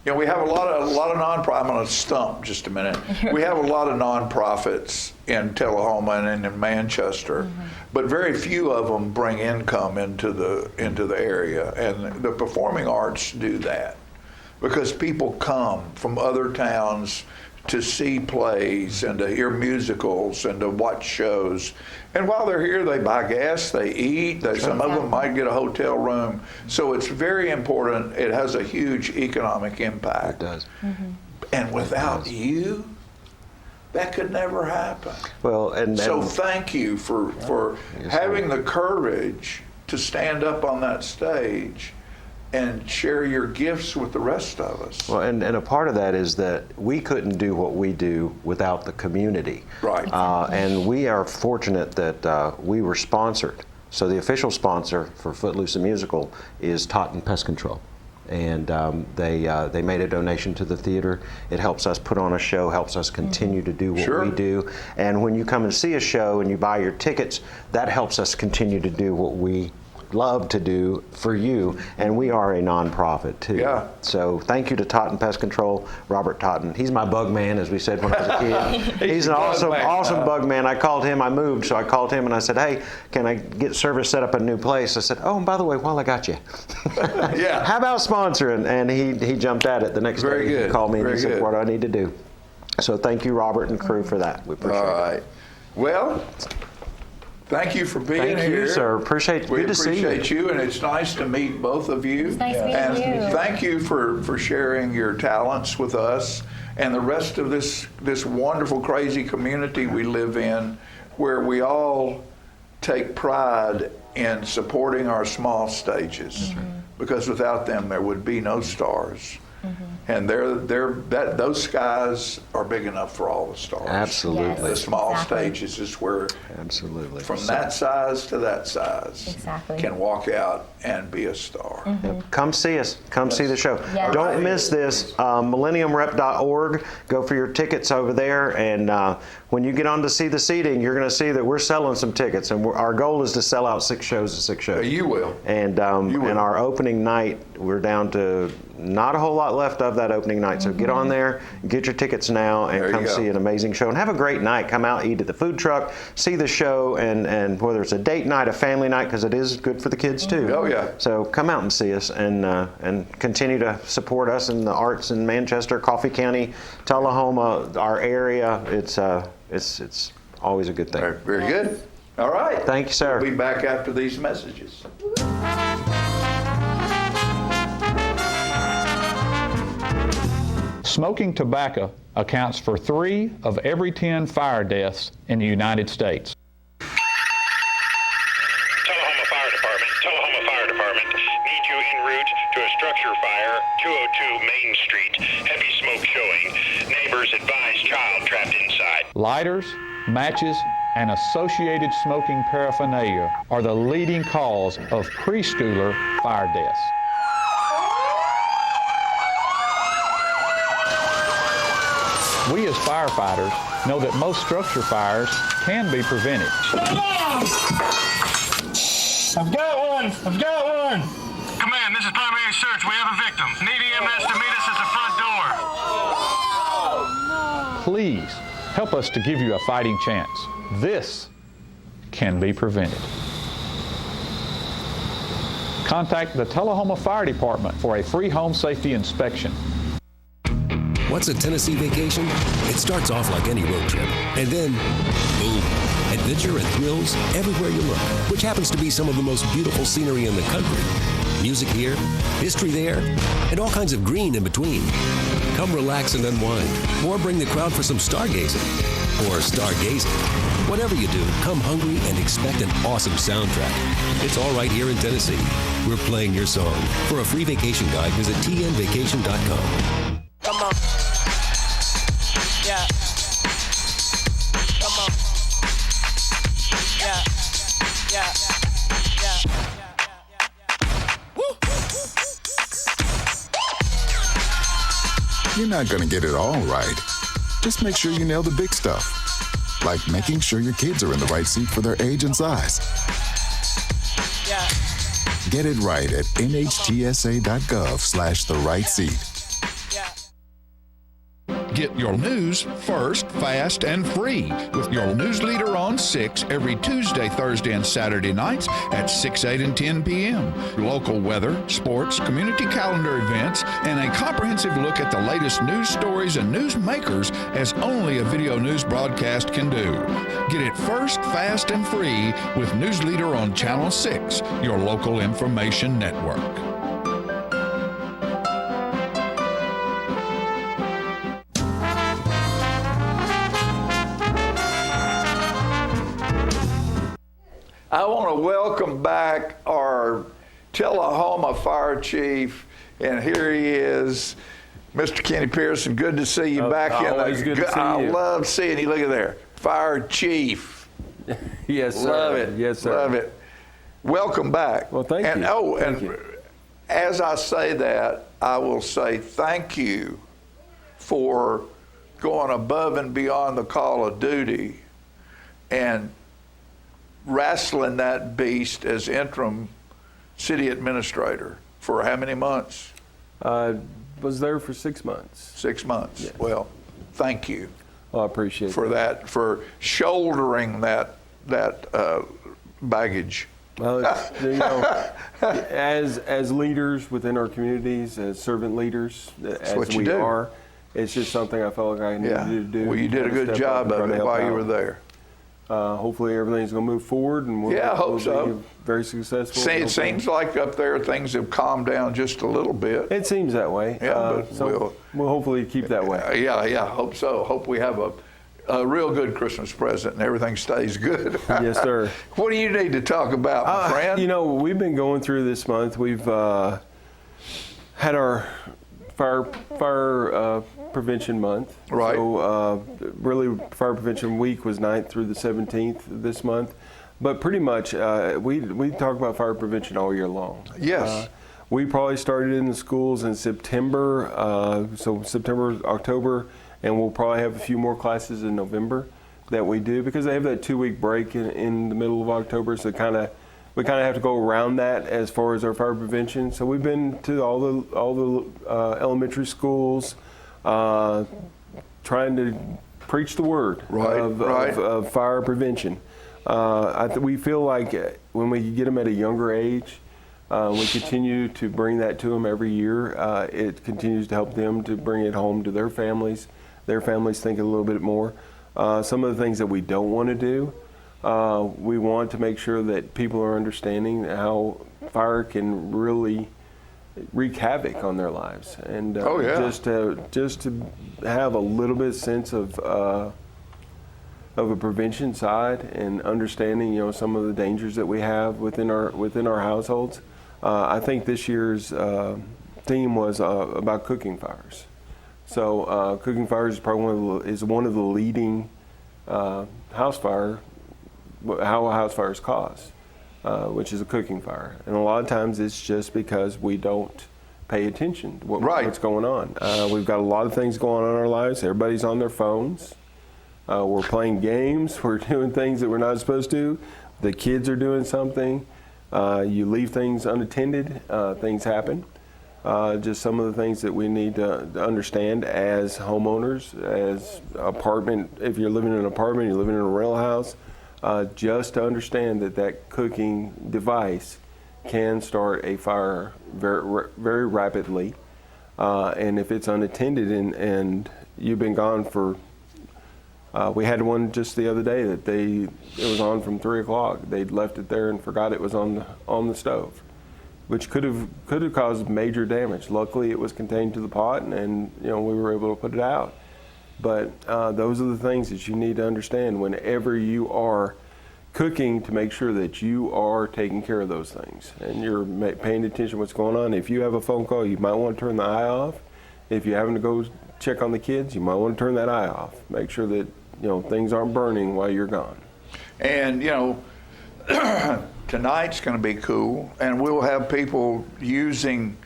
We have a lot of nonprofits. I'm going to stump just a minute. We have a lot of nonprofits in Tullahoma and in Manchester, but very few of them bring income into the area. And the performing arts do that because people come from other towns to see plays and to hear musicals and to watch shows. And while they're here, they buy gas, they eat, some of them might get a hotel room. So it's very important. It has a huge economic impact. It does. And without you, that could never happen. Well, so thank you for having the courage to stand up on that stage and share your gifts with the rest of us. Well, and a part of that is that we couldn't do what we do without the community. Right. And we are fortunate that we were sponsored. So the official sponsor for Footloose the Musical is Totten Pest Control. And they made a donation to the theater. It helps us put on a show, helps us continue to do what we do. And when you come and see a show and you buy your tickets, that helps us continue to do what we love to do for you, and we are a nonprofit too. Yeah. So thank you to Totten Pest Control, Robert Totten. He's my bug man, as we said when I was a kid. He's an awesome bug man. I called him. I moved, so I called him and I said, "Hey, can I get service set up at a new place?" I said, "Oh, and by the way, while I got you, yeah, how about sponsoring?" And he jumped at it the next day. He called me and he said, "What do I need to do?" So thank you, Robert and crew, for that. We appreciate it. All right. Well, thank you for being here. Thank you, sir. Appreciate it. We Good to see you. appreciate you, and it's nice to meet both of you. It's nice meeting and you. Thank you for sharing your talents with us and the rest of this wonderful, crazy community we live in, where we all take pride in supporting our small stages, because without them there would be no stars. And those skies are big enough for all the stars. Absolutely. The small stages is where, from that size to that size, can walk out and be a star. Come see us. Come see the show. Yes. Don't miss this. MillenniumRep.org. Go for your tickets over there. And when you get on to see the seating, you're going to see that we're selling some tickets. And our goal is to sell out 6 shows to 6 shows. You will. And our opening night, we're down to not a whole lot left of that opening night. So get on there, get your tickets now, and come see an amazing show. And have a great night. Come out, eat at the food truck, see the show, and whether it's a date night, a family night, because it is good for the kids too. Oh, yeah. So come out and see us, and continue to support us in the arts in Manchester, Coffee County, Tullahoma, our area. It's always a good thing. Very good. All right. Thank you, sir. We'll be back after these messages. Smoking tobacco accounts for 3 of every 10 fire deaths in the United States. Tullahoma Fire Department need you en route to a structure fire, 202 Main Street. Heavy smoke showing. Neighbors advise child trapped inside. Lighters, matches, and associated smoking paraphernalia are the leading cause of preschooler fire deaths. We as firefighters know that most structure fires can be prevented. I've got one! I've got one! Command, this is primary search. We have a victim. Need EMS to meet us at the front door. Please help us to give you a fighting chance. This can be prevented. Contact the Tullahoma Fire Department for a free home safety inspection. What's a Tennessee vacation? It starts off like any road trip, and then, boom, adventure and thrills everywhere you look, which happens to be some of the most beautiful scenery in the country. Music here, history there, and all kinds of green in between. Come relax and unwind, or bring the crowd for some stargazing, or stargazing. Whatever you do, come hungry and expect an awesome soundtrack. It's all right here in Tennessee. We're playing your song. For a free vacation guide, visit tnvacation.com. Come on. Yeah. Come on. Yeah. Yeah. Yeah. Woo. You're not going to get it all right. Just make sure you nail the big stuff. Like making sure your kids are in the right seat for their age and size. Yeah. Get it right at nhtsa.gov/the-right-seat. Get your news first, fast, and free with your news leader on 6 every Tuesday, Thursday, and Saturday nights at 6, 8, and 10 p.m. Local weather, sports, community calendar events, and a comprehensive look at the latest news stories and news makers as only a video news broadcast can do. Get it first, fast, and free with News Leader on Channel 6, your local information network. I want to welcome back our Tullahoma Fire Chief, and here he is, Mr. Kenny Pearson. Good to see you back in always good to see I you. love seeing you. Look at there, Fire Chief. Yes, sir. Love it. Yes, sir. Love it. Welcome back. Well, thank and, you. Oh, Thank and you. as I say that, I will say thank you for going above and beyond the call of duty and wrestling that beast as interim city administrator for how many months? Was there for 6 months. 6 months. Yes. Well, thank you. Well, I appreciate for that, for shouldering that baggage. Well, it's, you know, as leaders within our communities, as servant leaders, as what you we do. are, it's just something I felt like I needed to do. Well, you did a Kind of good step up job and try of to it help while you out. were there. Hopefully everything's going to move forward, and we'll, Yeah, I hope we'll so. be very successful. See, it seems like up there things have calmed down just a little bit. It seems that way. Yeah, but so we'll hopefully keep that way. Yeah, hope so. Hope we have a real good Christmas present and everything stays good. Yes, sir. What do you need to talk about, my friend? You know, we've been going through this month. We've had our fire prevention month. Right. So really, Fire Prevention Week was 9th through the 17th this month. But pretty much, we talk about fire prevention all year long. Yes. We probably started in the schools in September, so September, October, and we'll probably have a few more classes in November that we do because they have that 2-week break in the middle of October. So we kind of have to go around that as far as our fire prevention. So we've been to all the elementary schools, trying to preach the word of fire prevention. We feel like when we get them at a younger age, we continue to bring that to them every year. It continues to help them to bring it home to their families. Their families think a little bit more. Some of the things that we don't want to do, we want to make sure that people are understanding how fire can really wreak havoc on their lives, and just to have a little bit of sense of a prevention side and understanding, you know, some of the dangers that we have within our households. I think this year's theme was about cooking fires. So cooking fires is probably one of the leading house fire, how a house fire is caused, which is a cooking fire. And a lot of times it's just because we don't pay attention to what's going on. We've got a lot of things going on in our lives. Everybody's on their phones. We're playing games. We're doing things that we're not supposed to. The kids are doing something. You leave things unattended, things happen. Just some of the things that we need to understand as homeowners, as apartment, if you're living in an apartment, you're living in a rental house, just to understand that that cooking device can start a fire very, very rapidly. And if it's unattended and you've been gone for, we had one just the other day that it was on from 3 o'clock. They'd left it there and forgot it was on the stove, which could have caused major damage. Luckily, it was contained to the pot, and we were able to put it out. But those are the things that you need to understand whenever you are cooking, to make sure that you are taking care of those things and you're paying attention to what's going on. If you have a phone call, you might want to turn the eye off. If you're having to go check on the kids, you might want to turn that eye off. Make sure that things aren't burning while you're gone. And tonight's going to be cool, and we'll have people using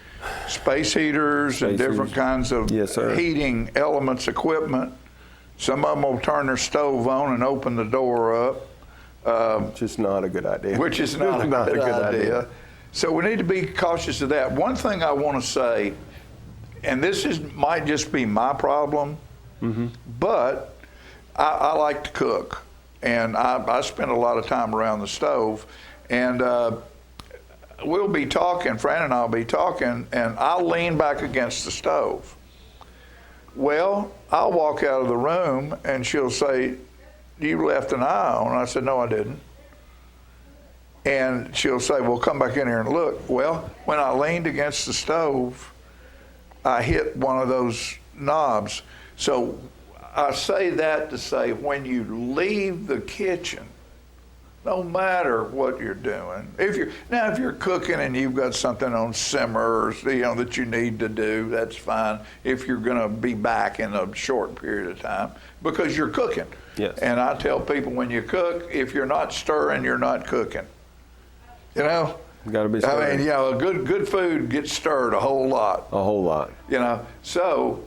space heaters and different kinds of heating elements, equipment. Some of them will turn their stove on and open the door up. Which is not a good idea. Which is not a good idea. So we need to be cautious of that. One thing I want to say, and this might just be my problem, but I like to cook. And I spend a lot of time around the stove. And we'll be talking, Fran and I'll be talking, and I'll lean back against the stove. Well, I'll walk out of the room and she'll say, "You left an eye on." And I said, "No, I didn't." And she'll say, "Well, come back in here and look." Well, when I leaned against the stove, I hit one of those knobs. So I say that to say, when you leave the kitchen, no matter what you're doing, if you're cooking and you've got something on simmer, that you need to do, that's fine. If you're going to be back in a short period of time, because you're cooking. Yes. And I tell people, when you cook, if you're not stirring, you're not cooking. You got to be stirring. I mean, good food gets stirred a whole lot. A whole lot. So,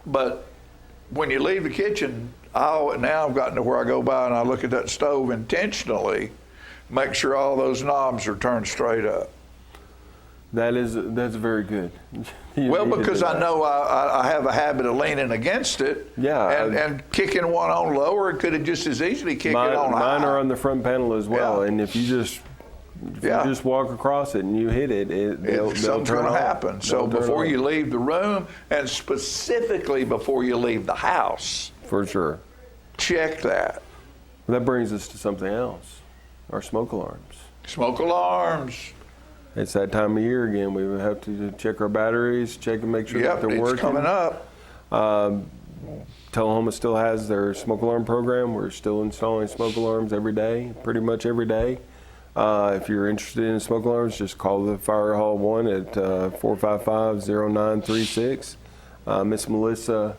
but when you leave the kitchen, now I've gotten to where I go by and I look at that stove intentionally, make sure all those knobs are turned straight up. That's very good. Well, because I know I have a habit of leaning against it. Yeah. And kicking one on lower, it could have just as easily kicked it on high. Mine are on the front panel as well. Yeah. And if you just walk across it and you hit it, they'll something's turn going to on. happen. So before you leave the room, and specifically before you leave the house. For sure. Check that. That brings us to something else, our smoke alarms. Smoke alarms. It's that time of year again. We have to check our batteries, check and make sure that they're working. It's coming up. Tullahoma still has their smoke alarm program. We're still installing smoke alarms every day, pretty much every day. If you're interested in smoke alarms, just call the Fire Hall 1 at 455-0936. Miss Melissa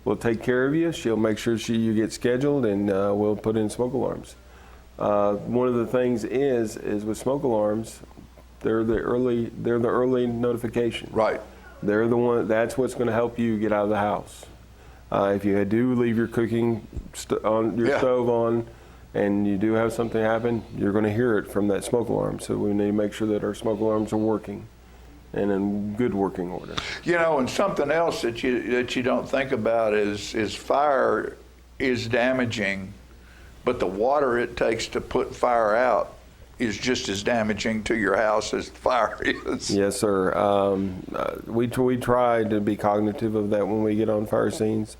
will take care of you. She'll make sure you get scheduled, and we'll put in smoke alarms. One of the things is with smoke alarms, they're the early notification. Right. They're the one. That's what's going to help you get out of the house. If you do leave your cooking stove on, and you do have something happen, you're going to hear it from that smoke alarm. So we need to make sure that our smoke alarms are working and in good working order. And something else that you don't think about is fire is damaging, but the water it takes to put fire out is just as damaging to your house as the fire is. Yes, sir. We try to be cognitive of that when we get on fire scenes.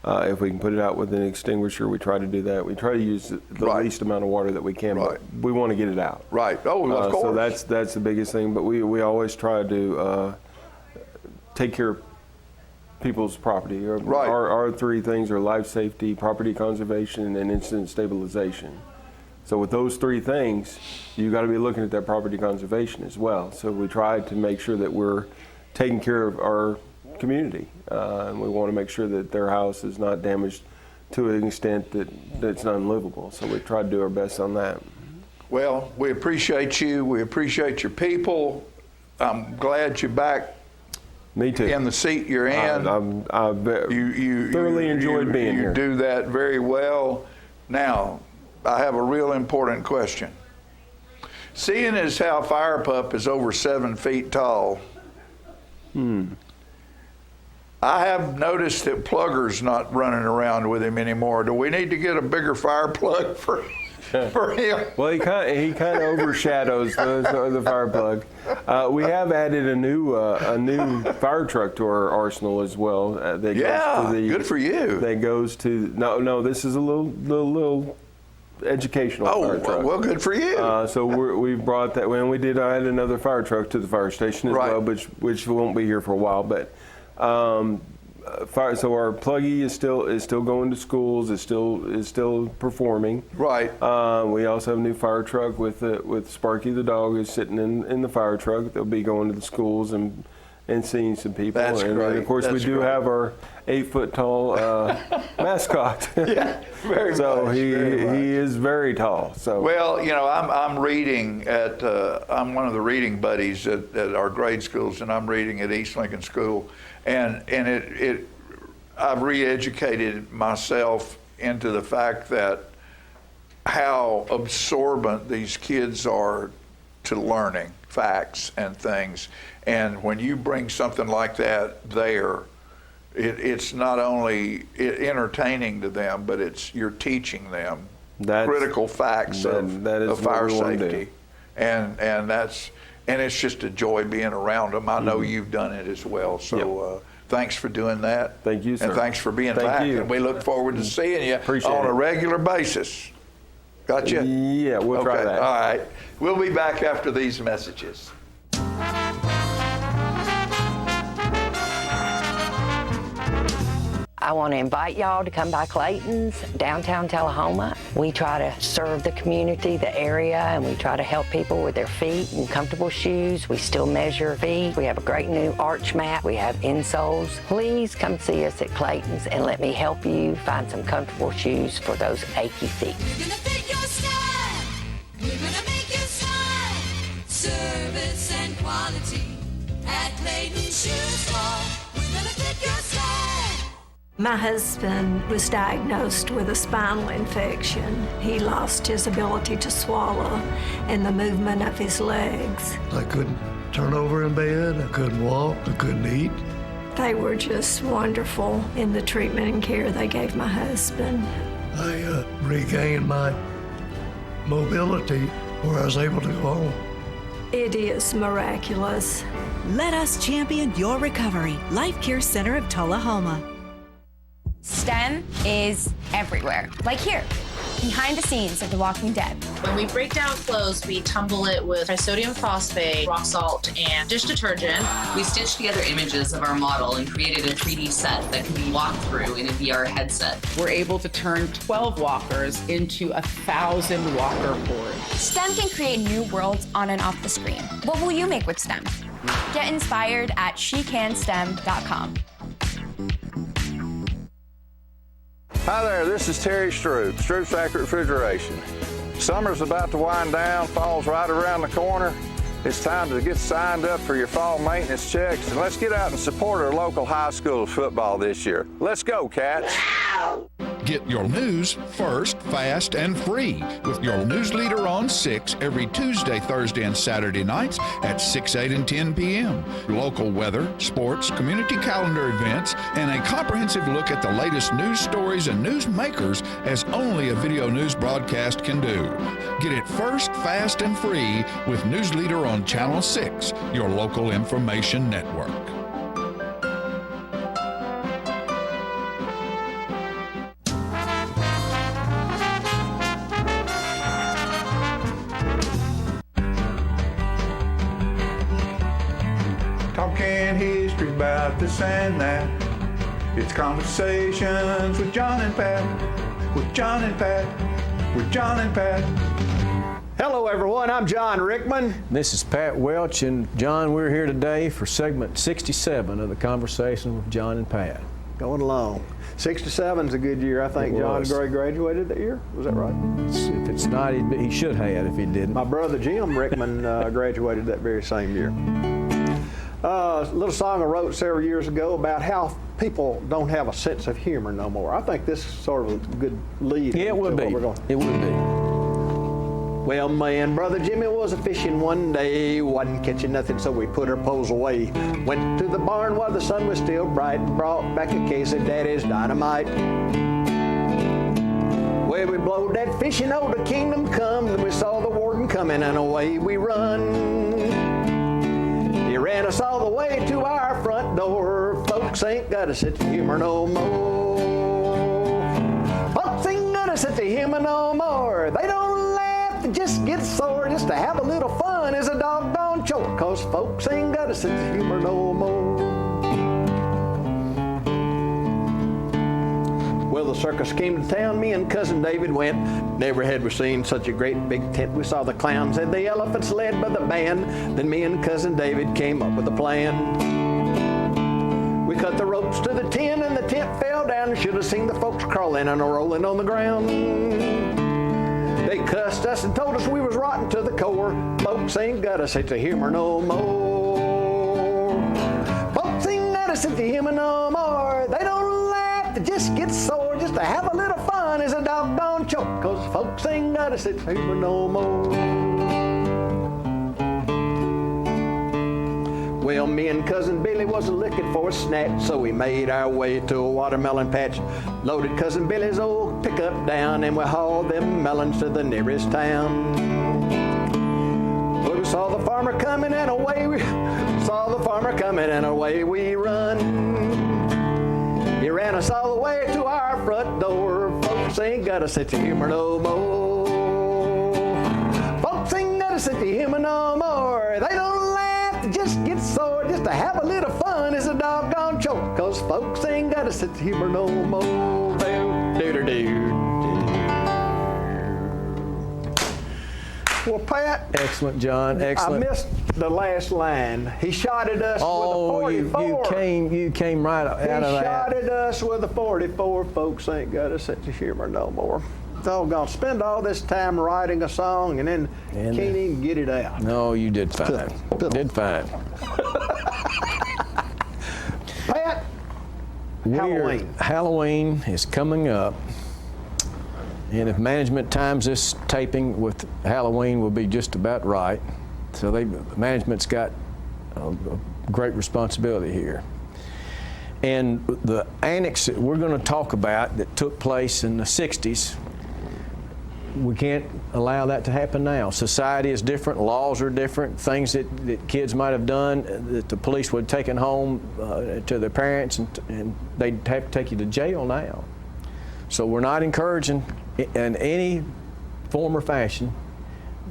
If we can put it out with an extinguisher, we try to do that. We try to use the least amount of water that we can, but we want to get it out. Right. Oh, of course. So that's the biggest thing. But we always try to take care of people's property. Right. Our three things are life safety, property conservation, and incident stabilization. So with those three things, you got to be looking at that property conservation as well. So we try to make sure that we're taking care of our community, and we want to make sure that their house is not damaged to an extent that's unlivable. So we try to do our best on that. Well, we appreciate you. We appreciate your people. I'm glad you're back. Me too. In the seat you're in. You thoroughly enjoyed being here. You do that very well. Now, I have a real important question. Seeing as how Fire Pup is over 7 feet tall, I have noticed that Plugger's not running around with him anymore. Do we need to get a bigger fire plug for him? Well, he kind of overshadows the fire plug. We have added a new fire truck to our arsenal as well. That goes to good for you. That goes to no. This is a little educational fire truck. Well, good for you. So we brought that when we did. I had another fire truck to the fire station as well, which won't be here for a while, but. So our pluggy is still going to schools. Is still performing. Right. We also have a new fire truck with Sparky the dog who's sitting in the fire truck. They'll be going to the schools and seeing some people. That's and great. Of course, we do have our 8-foot tall mascot. Yeah, very so much. he is very tall. So well, I'm reading at I'm one of the reading buddies at our grade schools, and I'm reading at East Lincoln School, and I've re-educated myself into the fact that how absorbent these kids are to learning facts and things, and when you bring something like that there. It's not only entertaining to them, but you're teaching them critical facts of fire safety, and it's just a joy being around them. I know you've done it as well. So thanks for doing that. Thank you, sir. And thanks for being back. And we look forward to seeing you on a regular basis. Gotcha? Yeah, we'll try that. All right. We'll be back after these messages. I want to invite y'all to come by Clayton's, downtown Tullahoma. We try to serve the community, the area, and we try to help people with their feet and comfortable shoes. We still measure feet. We have a great new arch mat. We have insoles. Please come see us at Clayton's and let me help you find some comfortable shoes for those achy feet. We're gonna fit your style. We're gonna make you smile. Service and quality at Clayton's Shoe Store. We're gonna fit your style. My husband was diagnosed with a spinal infection. He lost his ability to swallow and the movement of his legs. I couldn't turn over in bed, I couldn't walk, I couldn't eat. They were just wonderful in the treatment and care they gave my husband. I regained my mobility where I was able to go home. It is miraculous. Let us champion your recovery. Life Care Center of Tullahoma. STEM is everywhere, like here, behind the scenes of The Walking Dead. When we break down clothes, we tumble it with trisodium phosphate, rock salt, and dish detergent. We stitched together images of our model and created a 3D set that can be walked through in a VR headset. We're able to turn 12 walkers into 1,000 walker boards. STEM can create new worlds on and off the screen. What will you make with STEM? Get inspired at SheCanSTEM.com. Hi there, this is Terry Stroop, Stroop's Accurate Refrigeration. Summer's about to wind down, fall's right around the corner. It's time to get signed up for your fall maintenance checks, and let's get out and support our local high school football this year. Let's go, Cats! Get your news first, fast, and free with your news leader on 6 every Tuesday, Thursday, and Saturday nights at 6, 8, and 10 p.m. Local weather, sports, community calendar events, and a comprehensive look at the latest news stories and news makers as only a video news broadcast can do. Get it first, fast, and free with News Leader on Channel 6, your local information network. Talking history about this and that. It's conversations with John and Pat. With John and Pat. With John and Pat. Hello everyone, I'm John Rickman. This is Pat Welch, and John, we're here today for segment 67 of the Conversation with John and Pat. Going along. 67's a good year. I think John Gray graduated that year. Was that right? If it's not, he should have if he didn't. My brother Jim Rickman graduated that very same year. A little song I wrote several years ago about how people don't have a sense of humor no more. I think this is sort of a good lead. Yeah, it would be. It would be. Well, me and brother Jimmy was a fishing one day, wasn't catching nothing, so we put our poles away. Went to the barn while the sun was still bright and brought back a case of Daddy's dynamite. Well, we blowed that fishing over the kingdom come, and we saw the warden coming, and away we run. He ran us all the way to our front door. Folks ain't got a sense of humor no more. Folks ain't got a sense of humor no more. They don't laugh, they just get sore. Just to have a little fun is a doggone chore, 'cause folks ain't got a sense of humor no more. Well, the circus came to town, me and Cousin David went. Never had we seen such a great big tent. We saw the clowns and the elephants led by the band. Then me and Cousin David came up with a plan. We cut the ropes to the tent and the tent fell down. Should have seen the folks crawling and rolling on the ground. They cussed us and told us we was rotten to the core. Folks ain't got a sense of humor no more. Folks ain't got a sense of humor no more. They don't laugh, they just get sore. Just to have a little fun is a doggone choke, 'cause folks ain't got a sense of humor no more. Well, me and Cousin Billy was looking for a snack, so we made our way to a watermelon patch. Loaded Cousin Billy's old pickup down, and we hauled them melons to the nearest town. Well, we saw the farmer coming, and away we run. He ran us all the way to our front door. Folks ain't got a sense of humor no more. Folks ain't got a sense of humor no more. They don't laugh, they just get sore. Just to have a little fun is a doggone choke, 'cause folks ain't got a sense of humor no more. Well, Pat. Excellent, John. Excellent. I missed the last line. He shot at us with a 44. You came right out of that. He shot at us with a 44. Folks ain't got a sense of humor no more. Doggone, spend all this time writing a song and then can't even get it out. No, you did fine. Did fine. Pat, Halloween is coming up. And if management times this taping with Halloween, will be just about right. So management's got a great responsibility here. And the annex that we're going to talk about that took place in the 60s, we can't allow that to happen now. Society is different, laws are different, things that kids might have done that the police would have taken home to their parents, and they'd have to take you to jail now. So we're not encouraging in any form or fashion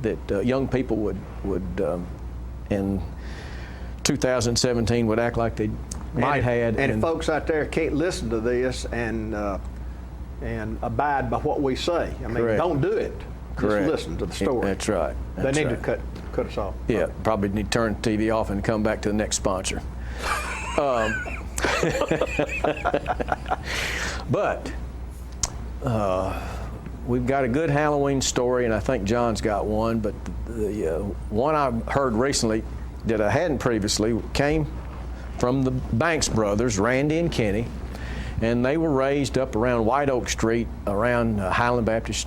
that young people would in 2017 would act like they might have. And if folks out there can't listen to this and abide by what we say, I mean, Correct. Don't do it. Correct. Just listen to the story. That's right. They need to cut us off. Yeah, probably need to turn the TV off and come back to the next sponsor. But we've got a good Halloween story, and I think John's got one, but the one I heard recently that I hadn't previously came from the Banks brothers, Randy and Kenny, and they were raised up around White Oak Street around Highland Baptist.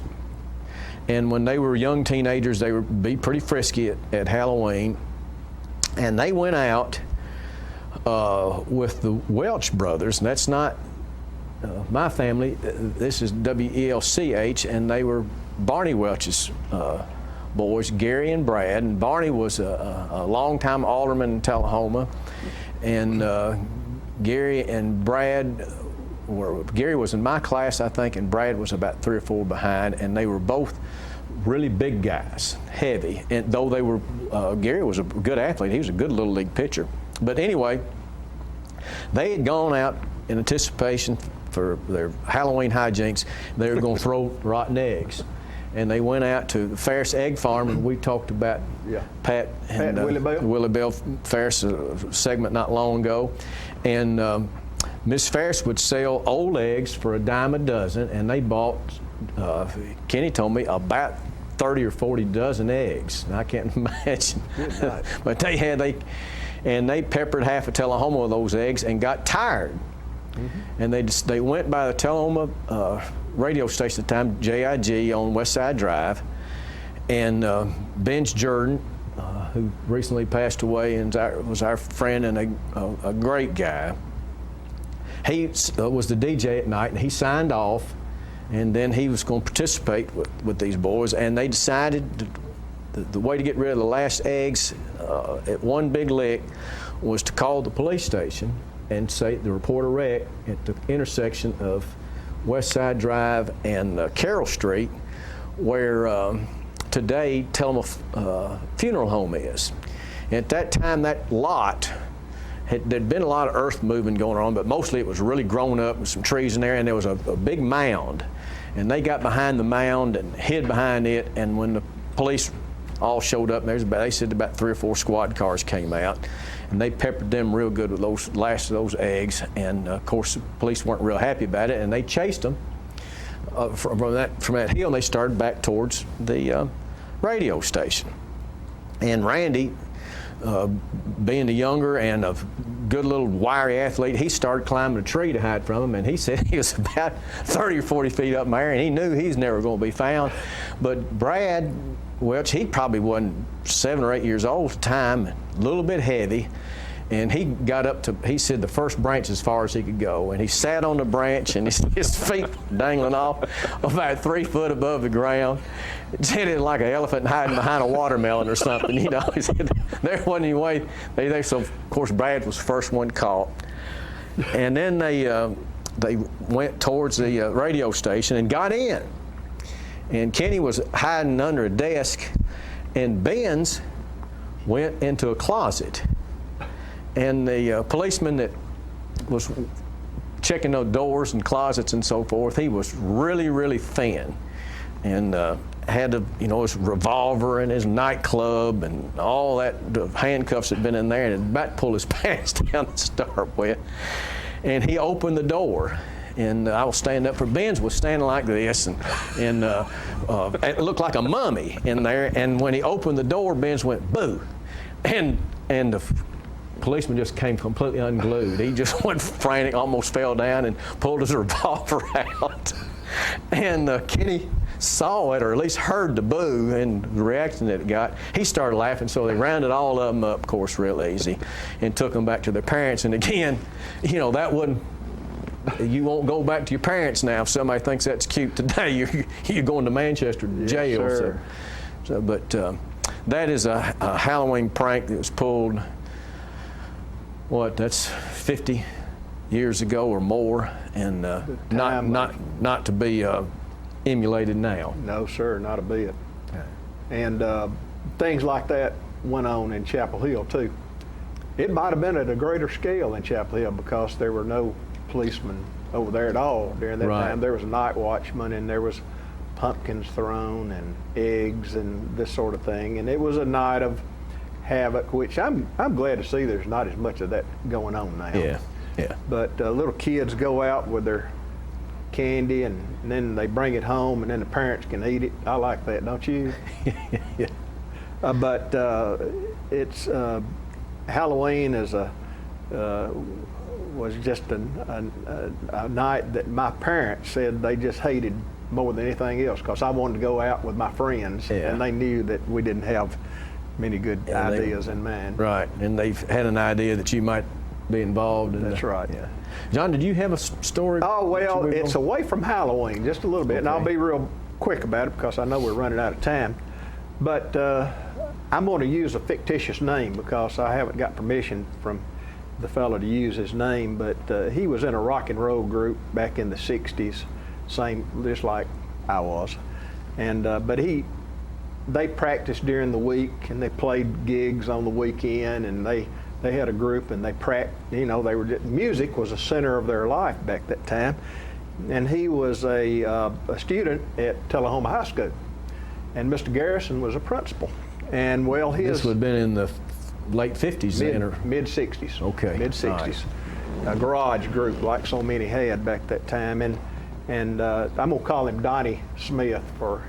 And when they were young teenagers, they would be pretty frisky at Halloween, and they went out with the Welch brothers, and that's not my family. This is WELCH, and they were Barney Welch's boys, Gary and Brad. And Barney was a longtime alderman in Tullahoma, and Gary and Brad Gary was in my class, I think, and Brad was about 3 or 4 behind, and they were both really big guys, heavy. And though they were, Gary was a good athlete, he was a good little league pitcher. But anyway, they had gone out in anticipation for their Halloween hijinks. They were going to throw rotten eggs. And they went out to the Ferris Egg Farm, and we talked about Pat and Willie Bell Ferris segment not long ago. And Miss Ferris would sell old eggs for $10 a dozen, and they bought, Kenny told me, about 30 or 40 dozen eggs. I can't imagine. But they peppered half of Tullahoma with those eggs and got tired. And they went by the Tullahoma radio station at the time, JIG on West Side Drive, and Benj Jordan, who recently passed away and was our friend and a great guy. He was the DJ at night, and he signed off, and then he was going to participate with these boys, and they decided the way to get rid of the last eggs at one big lick was to call the police station and say the report a wreck at the intersection of West Side Drive and Carroll Street, where today Tullahoma Funeral Home is. And at that time, that lot, there'd been a lot of earth moving going on, but mostly it was really grown up with some trees in there, and there was a big mound. And they got behind the mound and hid behind it, and when the police all showed up, they said about 3 or 4 squad cars came out, and they peppered them real good with those last of those eggs, and of course the police weren't real happy about it, and they chased them from that hill, and they started back towards the radio station. And Randy, being the younger and a good little wiry athlete, he started climbing a tree to hide from him, and he said he was about 30 or 40 feet up in the air, and he knew he was never going to be found. But Brad Welch, he probably wasn't 7 or 8 years old at the time, a little bit heavy, and he got up to, he said, the first branch as far as he could go, and he sat on the branch, and his feet dangling off about 3 foot above the ground. It sounded like an elephant hiding behind a watermelon or something, you know. He said, there wasn't any way. So of course Brad was the first one caught, and then they went towards the radio station and got in. And Kenny was hiding under a desk, and Benz went into a closet. And the policeman that was checking those doors and closets and so forth, he was really, really thin, and had his revolver and his nightclub and all that, the handcuffs had been in there, and had about to pull his pants down to start with. And he opened the door, and I was standing up, for Benz was standing like this, and it looked like a mummy in there. And when he opened the door, Benz went boo, and the policeman just came completely unglued. He just went frantic, almost fell down, and pulled his revolver out. And Kenny saw it, or at least heard the boo and the reaction that it got. He started laughing, so they rounded all of them up, of course, real easy, and took them back to their parents. And again, that wouldn't, you won't go back to your parents now if somebody thinks that's cute today. You're going to Manchester to jail. Yes, but that is a Halloween prank that was pulled, that's 50 years ago or more, and not to be emulated now. No, sir, not a bit. And things like that went on in Chapel Hill too. It might have been at a greater scale in Chapel Hill because there were no policemen over there at all during that time. There was a night watchman, and there was pumpkins thrown and eggs and this sort of thing, and it was a night of havoc, which I'm glad to see there's not as much of that going on now. Yeah. But little kids go out with their candy, and then they bring it home, and then the parents can eat it. I like that, don't you? Yeah. But it's Halloween was just a night that my parents said they just hated more than anything else, because I wanted to go out with my friends, and they knew that we didn't have many good ideas in mind. Right, and they've had an idea that you might be involved in. That's right. Yeah. John, did you have a story? Oh, well, it's away from Halloween just a little bit, and I'll be real quick about it because I know we're running out of time. But I'm going to use a fictitious name because I haven't got permission from the fellow to use his name, but he was in a rock and roll group back in the 60s, just like I was. And but they practiced during the week, and they played gigs on the weekend, and they had a group, and they music was a center of their life back that time. And he was a student at Tullahoma High School, and Mr. Garrison was a principal. And this would have been in the late 50s then, or mid 60s. Okay. Mid 60s. a garage group like so many had back that time, and I'm gonna call him Donnie Smith for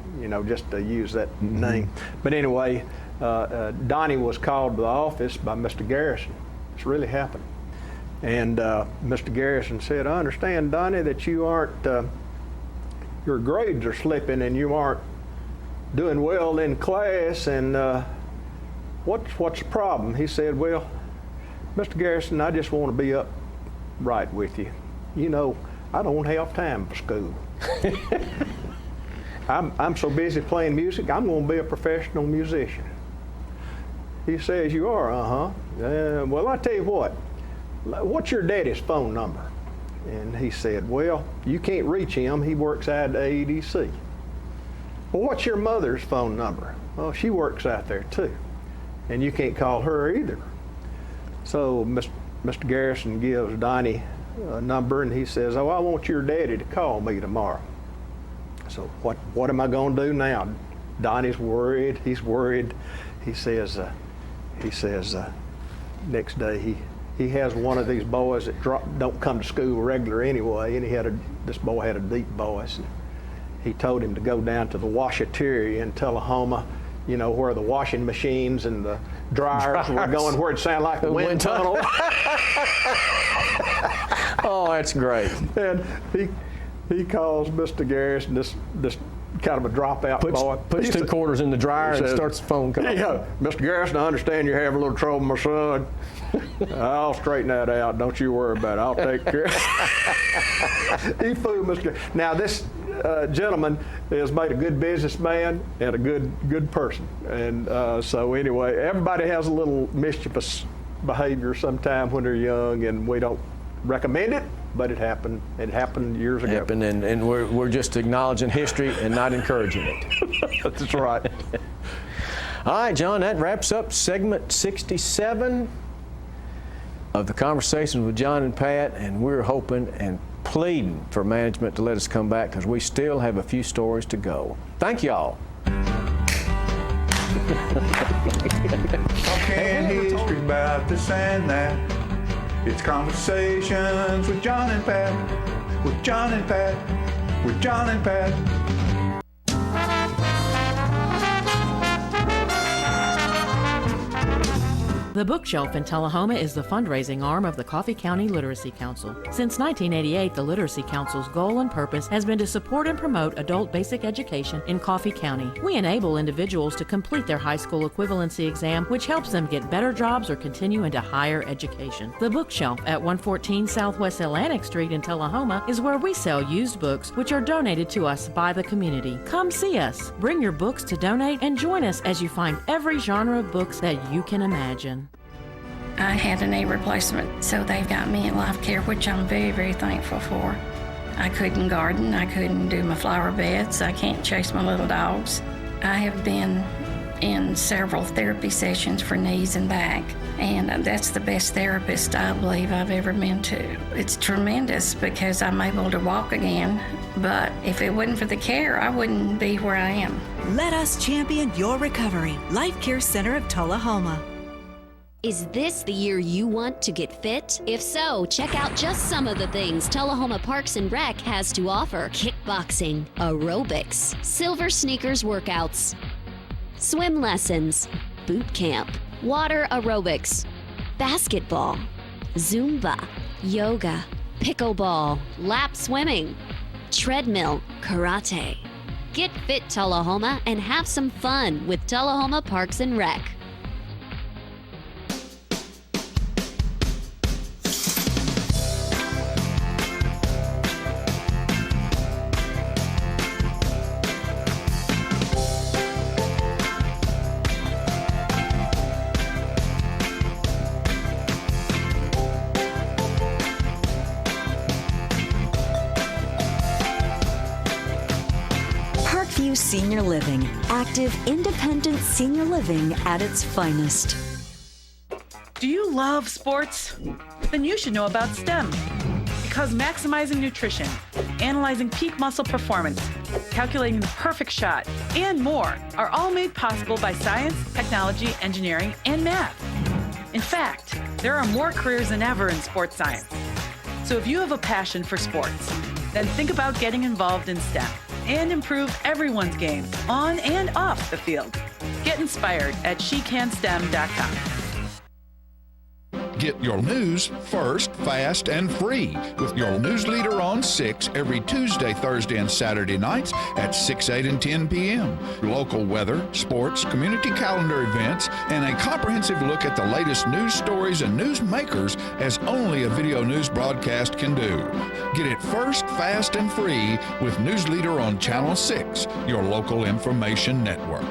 just to use that name. But anyway, Donnie was called to the office by Mr. Garrison. It's really happened, and Mr. Garrison said, "I understand, Donnie, that you aren't your grades are slipping and you aren't doing well in class, and what's the problem?" He said, "Well, Mr. Garrison, I just want to be up right with you. I don't have time for school. I'm so busy playing music, I'm going to be a professional musician." He says, "You are, well, I tell you what's your daddy's phone number?" And he said, "Well, you can't reach him. He works out at AEDC. "Well, what's your mother's phone number?" "Well, she works out there too. And you can't call her either." So Mr. Garrison gives Donnie a number, and he says, "Oh, I want your daddy to call me tomorrow." So what am I going to do now? Donnie's worried. He's worried. He says next day he has one of these boys that don't come to school regular anyway, and this boy had a deep voice. And he told him to go down to the washateria in Tullahoma, where the washing machines and the dryers were going, where it sounded like the wind tunnel. Oh, that's great. And he calls Mr. Garrison, this kind of a dropout boy. Puts two quarters in the dryer and starts the phone call. "Yeah, Mr. Garrison, I understand you're having a little trouble, my son. I'll straighten that out. Don't you worry about it. I'll take care." He fooled Mr. Garrison. Now, this gentleman has made a good businessman and a good person. And so anyway, everybody has a little mischievous behavior sometime when they're young, and we don't recommend it, but it happened. It happened years ago. And we're just acknowledging history and not encouraging it. That's right. All right, John, that wraps up segment 67 of the Conversations with John and Pat, and we're hoping and pleading for management to let us come back because we still have a few stories to go. Thank y'all. Talking history about this and that. It's Conversations with John and Pat. With John and Pat. With John and Pat. The Bookshelf in Tullahoma is the fundraising arm of the Coffee County Literacy Council. Since 1988, the Literacy Council's goal and purpose has been to support and promote adult basic education in Coffee County. We enable individuals to complete their high school equivalency exam, which helps them get better jobs or continue into higher education. The Bookshelf at 114 Southwest Atlantic Street in Tullahoma is where we sell used books, which are donated to us by the community. Come see us, bring your books to donate, and join us as you find every genre of books that you can imagine. I had a knee replacement, so they've got me in life care, which I'm very, very thankful for. I couldn't garden, I couldn't do my flower beds, I can't chase my little dogs. I have been in several therapy sessions for knees and back, and that's the best therapist I believe I've ever been to. It's tremendous because I'm able to walk again, but if it wasn't for the care, I wouldn't be where I am. Let us champion your recovery. Life Care Center of Tullahoma. Is this the year you want to get fit? If so, check out just some of the things Tullahoma Parks and Rec has to offer. Kickboxing, aerobics, silver sneakers workouts, swim lessons, boot camp, water aerobics, basketball, Zumba, yoga, pickleball, lap swimming, treadmill, karate. Get fit, Tullahoma, and have some fun with Tullahoma Parks and Rec. Senior Living, active, independent senior living at its finest. Do you love sports? Then you should know about STEM. Because maximizing nutrition, analyzing peak muscle performance, calculating the perfect shot, and more are all made possible by science, technology, engineering, and math. In fact, there are more careers than ever in sports science. So if you have a passion for sports, then think about getting involved in STEM and improve everyone's game on and off the field. Get inspired at SheCanSTEM.com. Get your news first, fast, and free with your news leader on 6 every Tuesday, Thursday, and Saturday nights at 6, 8, and 10 p.m. Local weather, sports, community calendar events, and a comprehensive look at the latest news stories and news makers as only a video news broadcast can do. Get it first, fast, and free with News Leader on Channel 6, your local information network.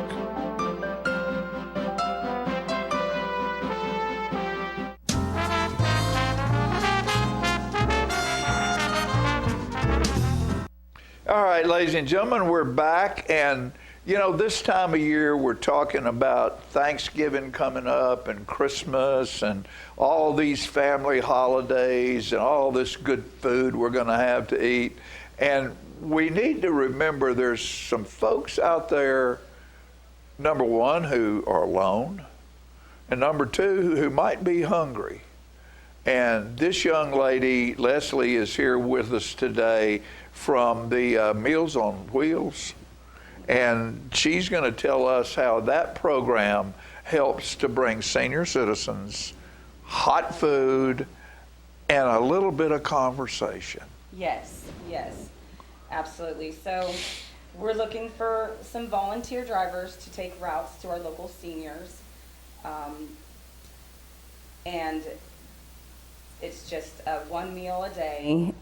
All right, ladies and gentlemen, we're back, and you know, this time of year we're talking about Thanksgiving coming up and Christmas and all these family holidays and all this good food we're going to have to eat. And we need to remember there's some folks out there, number one, who are alone, and number two, who might be hungry. And this young lady, Leslie, is here with us today from the Meals on Wheels, and she's going to tell us how that program helps to bring senior citizens hot food and a little bit of conversation. Yes, absolutely. So we're looking for some volunteer drivers to take routes to our local seniors, and it's just a one meal a day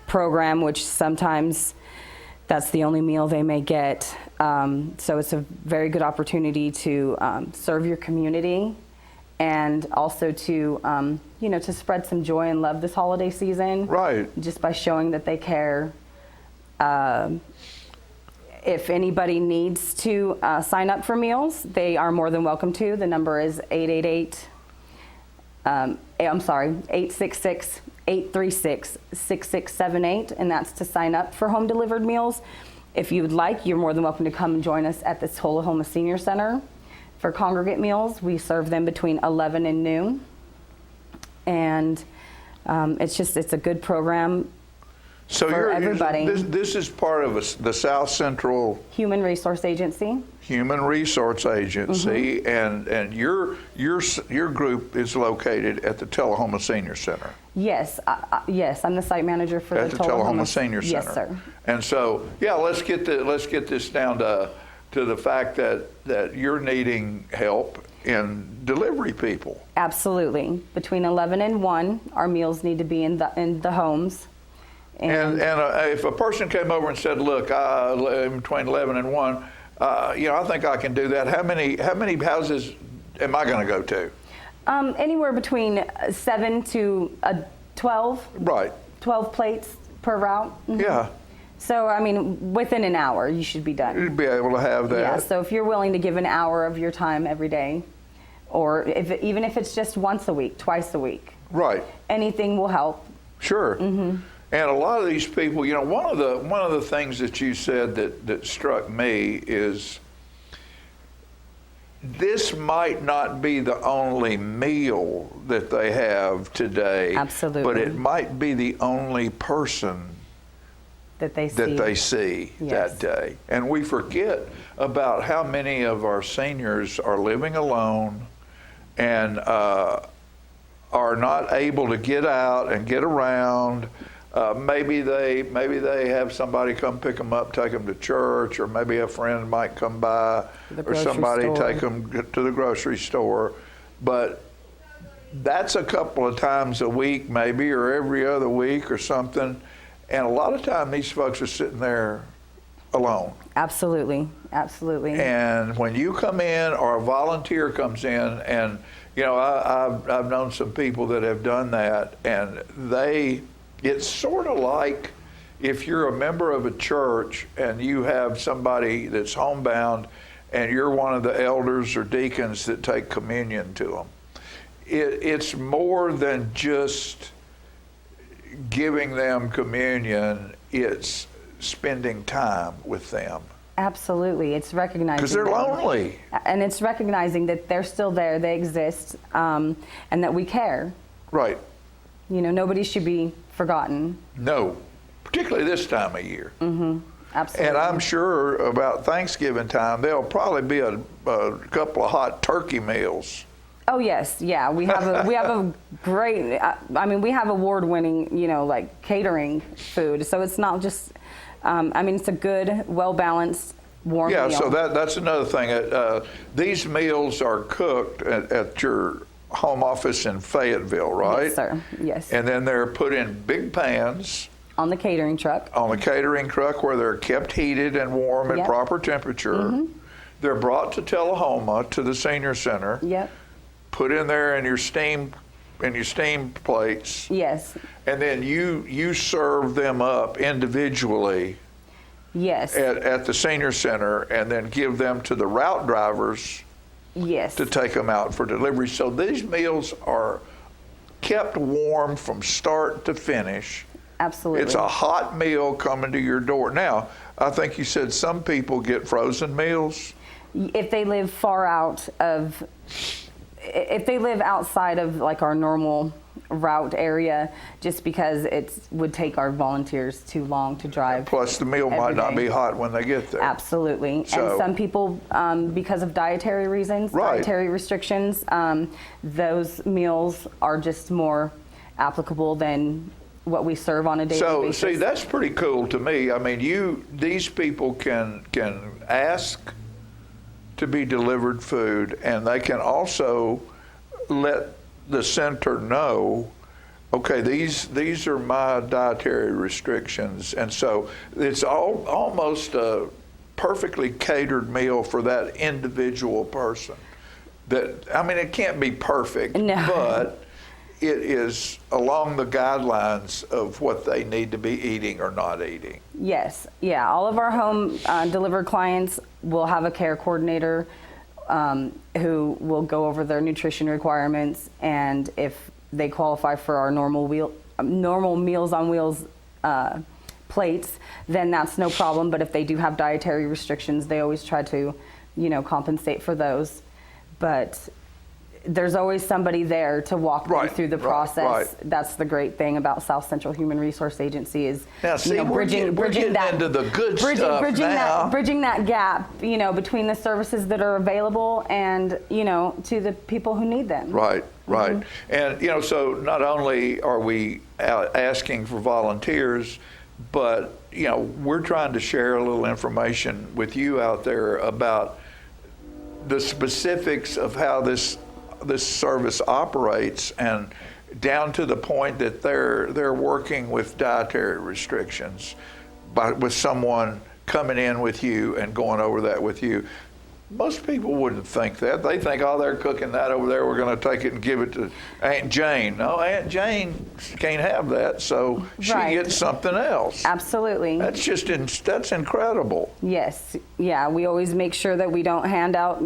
program, which sometimes that's the only meal they may get. So it's a very good opportunity to serve your community and also to, to spread some joy and love this holiday season. Right. Just by showing that they care. If anybody needs to sign up for meals, they are more than welcome to. The number is 866-836-6678, and that's to sign up for home delivered meals. If you would like, you're more than welcome to come and join us at the Tullahoma Senior Center for congregate meals. We serve them between 11 and noon, and it's a good program. So for everybody. This is part of the South Central Human Resource Agency. Human Resource Agency, and your group is located at the Tullahoma Senior Center. Yes, yes, I'm the site manager for at the Tullahoma Senior Center. Yes, sir. And so, yeah, let's get this down to the fact that you're needing help in delivery people. Absolutely. Between 11 and 1, our meals need to be in the homes. And if a person came over and said, "Look, between 11 and 1, I think I can do that." How many houses am I going to go to? Anywhere between 7 to 12. Right. 12 plates per route. Mm-hmm. Yeah. So, I mean, within an hour, you should be done. You'd be able to have that. Yeah, so if you're willing to give an hour of your time every day, or even if it's just once a week, twice a week. Right. Anything will help. Sure. Mm-hmm. And a lot of these people, one of the things that you said that struck me is this might not be the only meal that they have today. Absolutely. But it might be the only person that they see yes. that day. And we forget about how many of our seniors are living alone and are not able to get out and get around. Maybe they have somebody come pick them up, take them to church, or maybe a friend might come by, or somebody take them to the grocery store. But that's a couple of times a week, maybe, or every other week or something. And a lot of time, these folks are sitting there alone. Absolutely, absolutely. And when you come in, or a volunteer comes in, and I've known some people that have done that, and it's sort of like if you're a member of a church and you have somebody that's homebound and you're one of the elders or deacons that take communion to them. It's more than just giving them communion, it's spending time with them. Absolutely. It's recognizing because they're lonely. And it's recognizing that they're still there, they exist, and that we care. Right. nobody should be forgotten. No, particularly this time of year. Mm-hmm. Absolutely. And I'm sure about Thanksgiving time, there'll probably be a couple of hot turkey meals. Oh yes, yeah. We have a great. We have award-winning, like catering food. So it's not just. It's a good, well-balanced, warm meal. Yeah. So that's another thing. These meals are cooked at your home office in Fayetteville, right? Yes, sir. Yes. And then they're put in big pans. On the catering truck. On the catering truck, where they're kept heated and warm at proper temperature. Mm-hmm. They're brought to Tullahoma to the senior center. Yep. Put in there in your steam plates. Yes. And then you serve them up individually. Yes. At the senior center, and then give them to the route drivers. Yes. To take them out for delivery. So these meals are kept warm from start to finish. Absolutely. It's a hot meal coming to your door. Now, I think you said some people get frozen meals. If they live if they live outside of like our normal route area, just because it would take our volunteers too long to drive. Plus the meal might not be hot when they get there. Absolutely. So, and some people, because of dietary reasons, dietary restrictions, those meals are just more applicable than what we serve on a daily basis. So see, that's pretty cool to me. I mean, these people can ask to be delivered food, and they can also let the center know, okay, these are my dietary restrictions, and so it's almost a perfectly catered meal for that individual person. It can't be perfect, but it is along the guidelines of what they need to be eating or not eating. Yes, yeah. All of our home delivered clients will have a care coordinator who will go over their nutrition requirements, and if they qualify for our normal Meals on Wheels plates, then that's no problem. But if they do have dietary restrictions, they always try to, compensate for those. But there's always somebody there to walk them through the process. Right. That's the great thing about South Central Human Resource Agency is bridging that into the good stuff bridging that gap, between the services that are available and to the people who need them. Right. And so not only are we asking for volunteers, but we're trying to share a little information with you out there about the specifics of how this service operates, and down to the point that they're working with dietary restrictions, with someone coming in with you and going over that with you. Most people wouldn't think that. They think, they're cooking that over there, we're going to take it and give it to Aunt Jane. No, Aunt Jane can't have that, so she gets something else. Absolutely. That's incredible. Yes. Yeah, we always make sure that we don't hand out,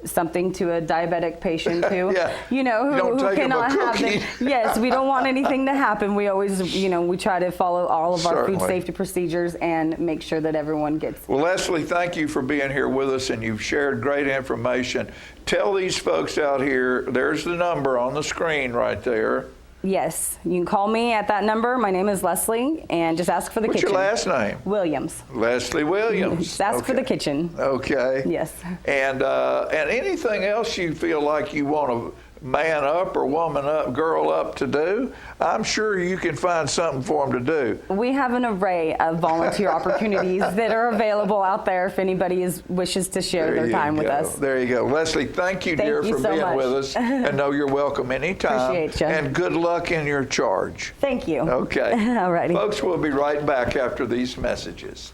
something to a diabetic patient who, who cannot have it. Yes, we don't want anything to happen. We always, we try to follow all of our food safety procedures and make sure that everyone gets. Well, Leslie, thank you for being here with us, and you've shared great information. Tell these folks out here, there's the number on the screen right there. Yes, you can call me at that number. My name is Leslie, and just ask for the kitchen. What's your last name? Williams. Leslie Williams. Just ask for the kitchen. Okay. Yes. And anything else you feel like you want to man up or woman up, girl up to do, I'm sure you can find something for them to do. We have an array of volunteer opportunities that are available out there if anybody wishes to share their time with us. There you go. Leslie, thank you, dear, for being with us. And know you're welcome anytime. Appreciate you. And good luck in your charge. Thank you. Okay. All righty. Folks, we'll be right back after these messages.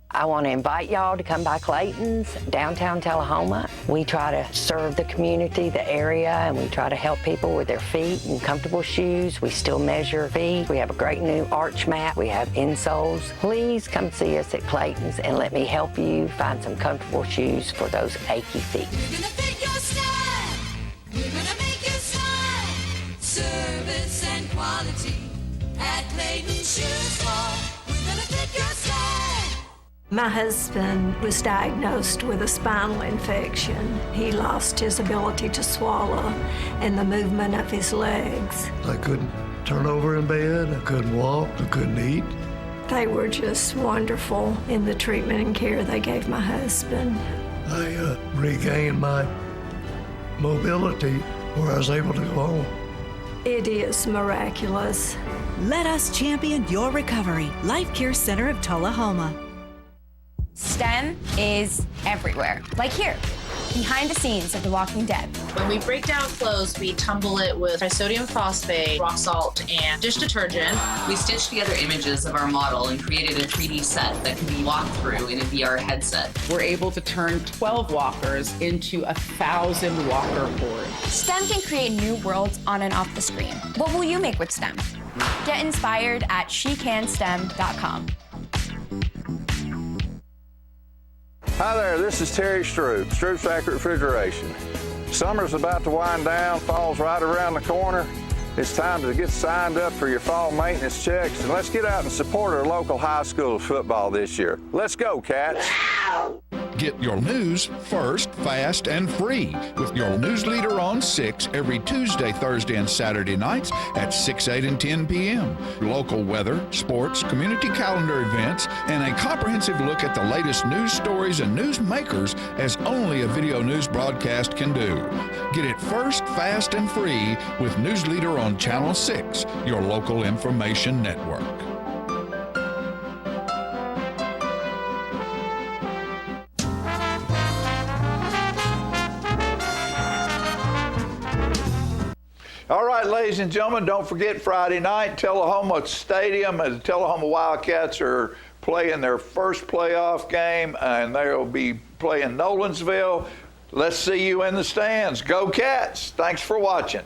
I want to invite y'all to come by Clayton's, downtown Tullahoma. We try to serve the community, the area, and we try to help people with their feet and comfortable shoes. We still measure feet. We have a great new arch mat. We have insoles. Please come see us at Clayton's and let me help you find some comfortable shoes for those achy feet. We're gonna fit your style. We're gonna make you smile. Service and quality at Clayton Shoe Store. We're gonna fit your style. My husband was diagnosed with a spinal infection. He lost his ability to swallow and the movement of his legs. I couldn't turn over in bed, I couldn't walk, I couldn't eat. They were just wonderful in the treatment and care they gave my husband. I regained my mobility where I was able to go home. It is miraculous. Let us champion your recovery. Life Care Center of Tullahoma. STEM is everywhere. Like here, behind the scenes of The Walking Dead. When we break down clothes, we tumble it with trisodium phosphate, rock salt, and dish detergent. We stitched together images of our model and created a 3D set that can be walked through in a VR headset. We're able to turn 12 walkers into 1,000 walker horde. STEM can create new worlds on and off the screen. What will you make with STEM? Get inspired at SheCanSTEM.com. Hi there, this is Terry Stroop, Stroop's Accurate Refrigeration. Summer's about to wind down, fall's right around the corner. It's time to get signed up for your fall maintenance checks, and let's get out and support our local high school football this year. Let's go, Cats! Get your news first, fast, and free with your news leader on 6 every Tuesday, Thursday, and Saturday nights at 6, 8, and 10 p.m. Local weather, sports, community calendar events, and a comprehensive look at the latest news stories and news makers as only a video news broadcast can do. Get it first, fast, and free with News Leader on Channel 6, your local information network. All right, ladies and gentlemen, don't forget Friday night, Tullahoma Stadium. The Tullahoma Wildcats are playing their first playoff game, and they'll be playing Nolensville. Let's see you in the stands. Go Cats! Thanks for watching.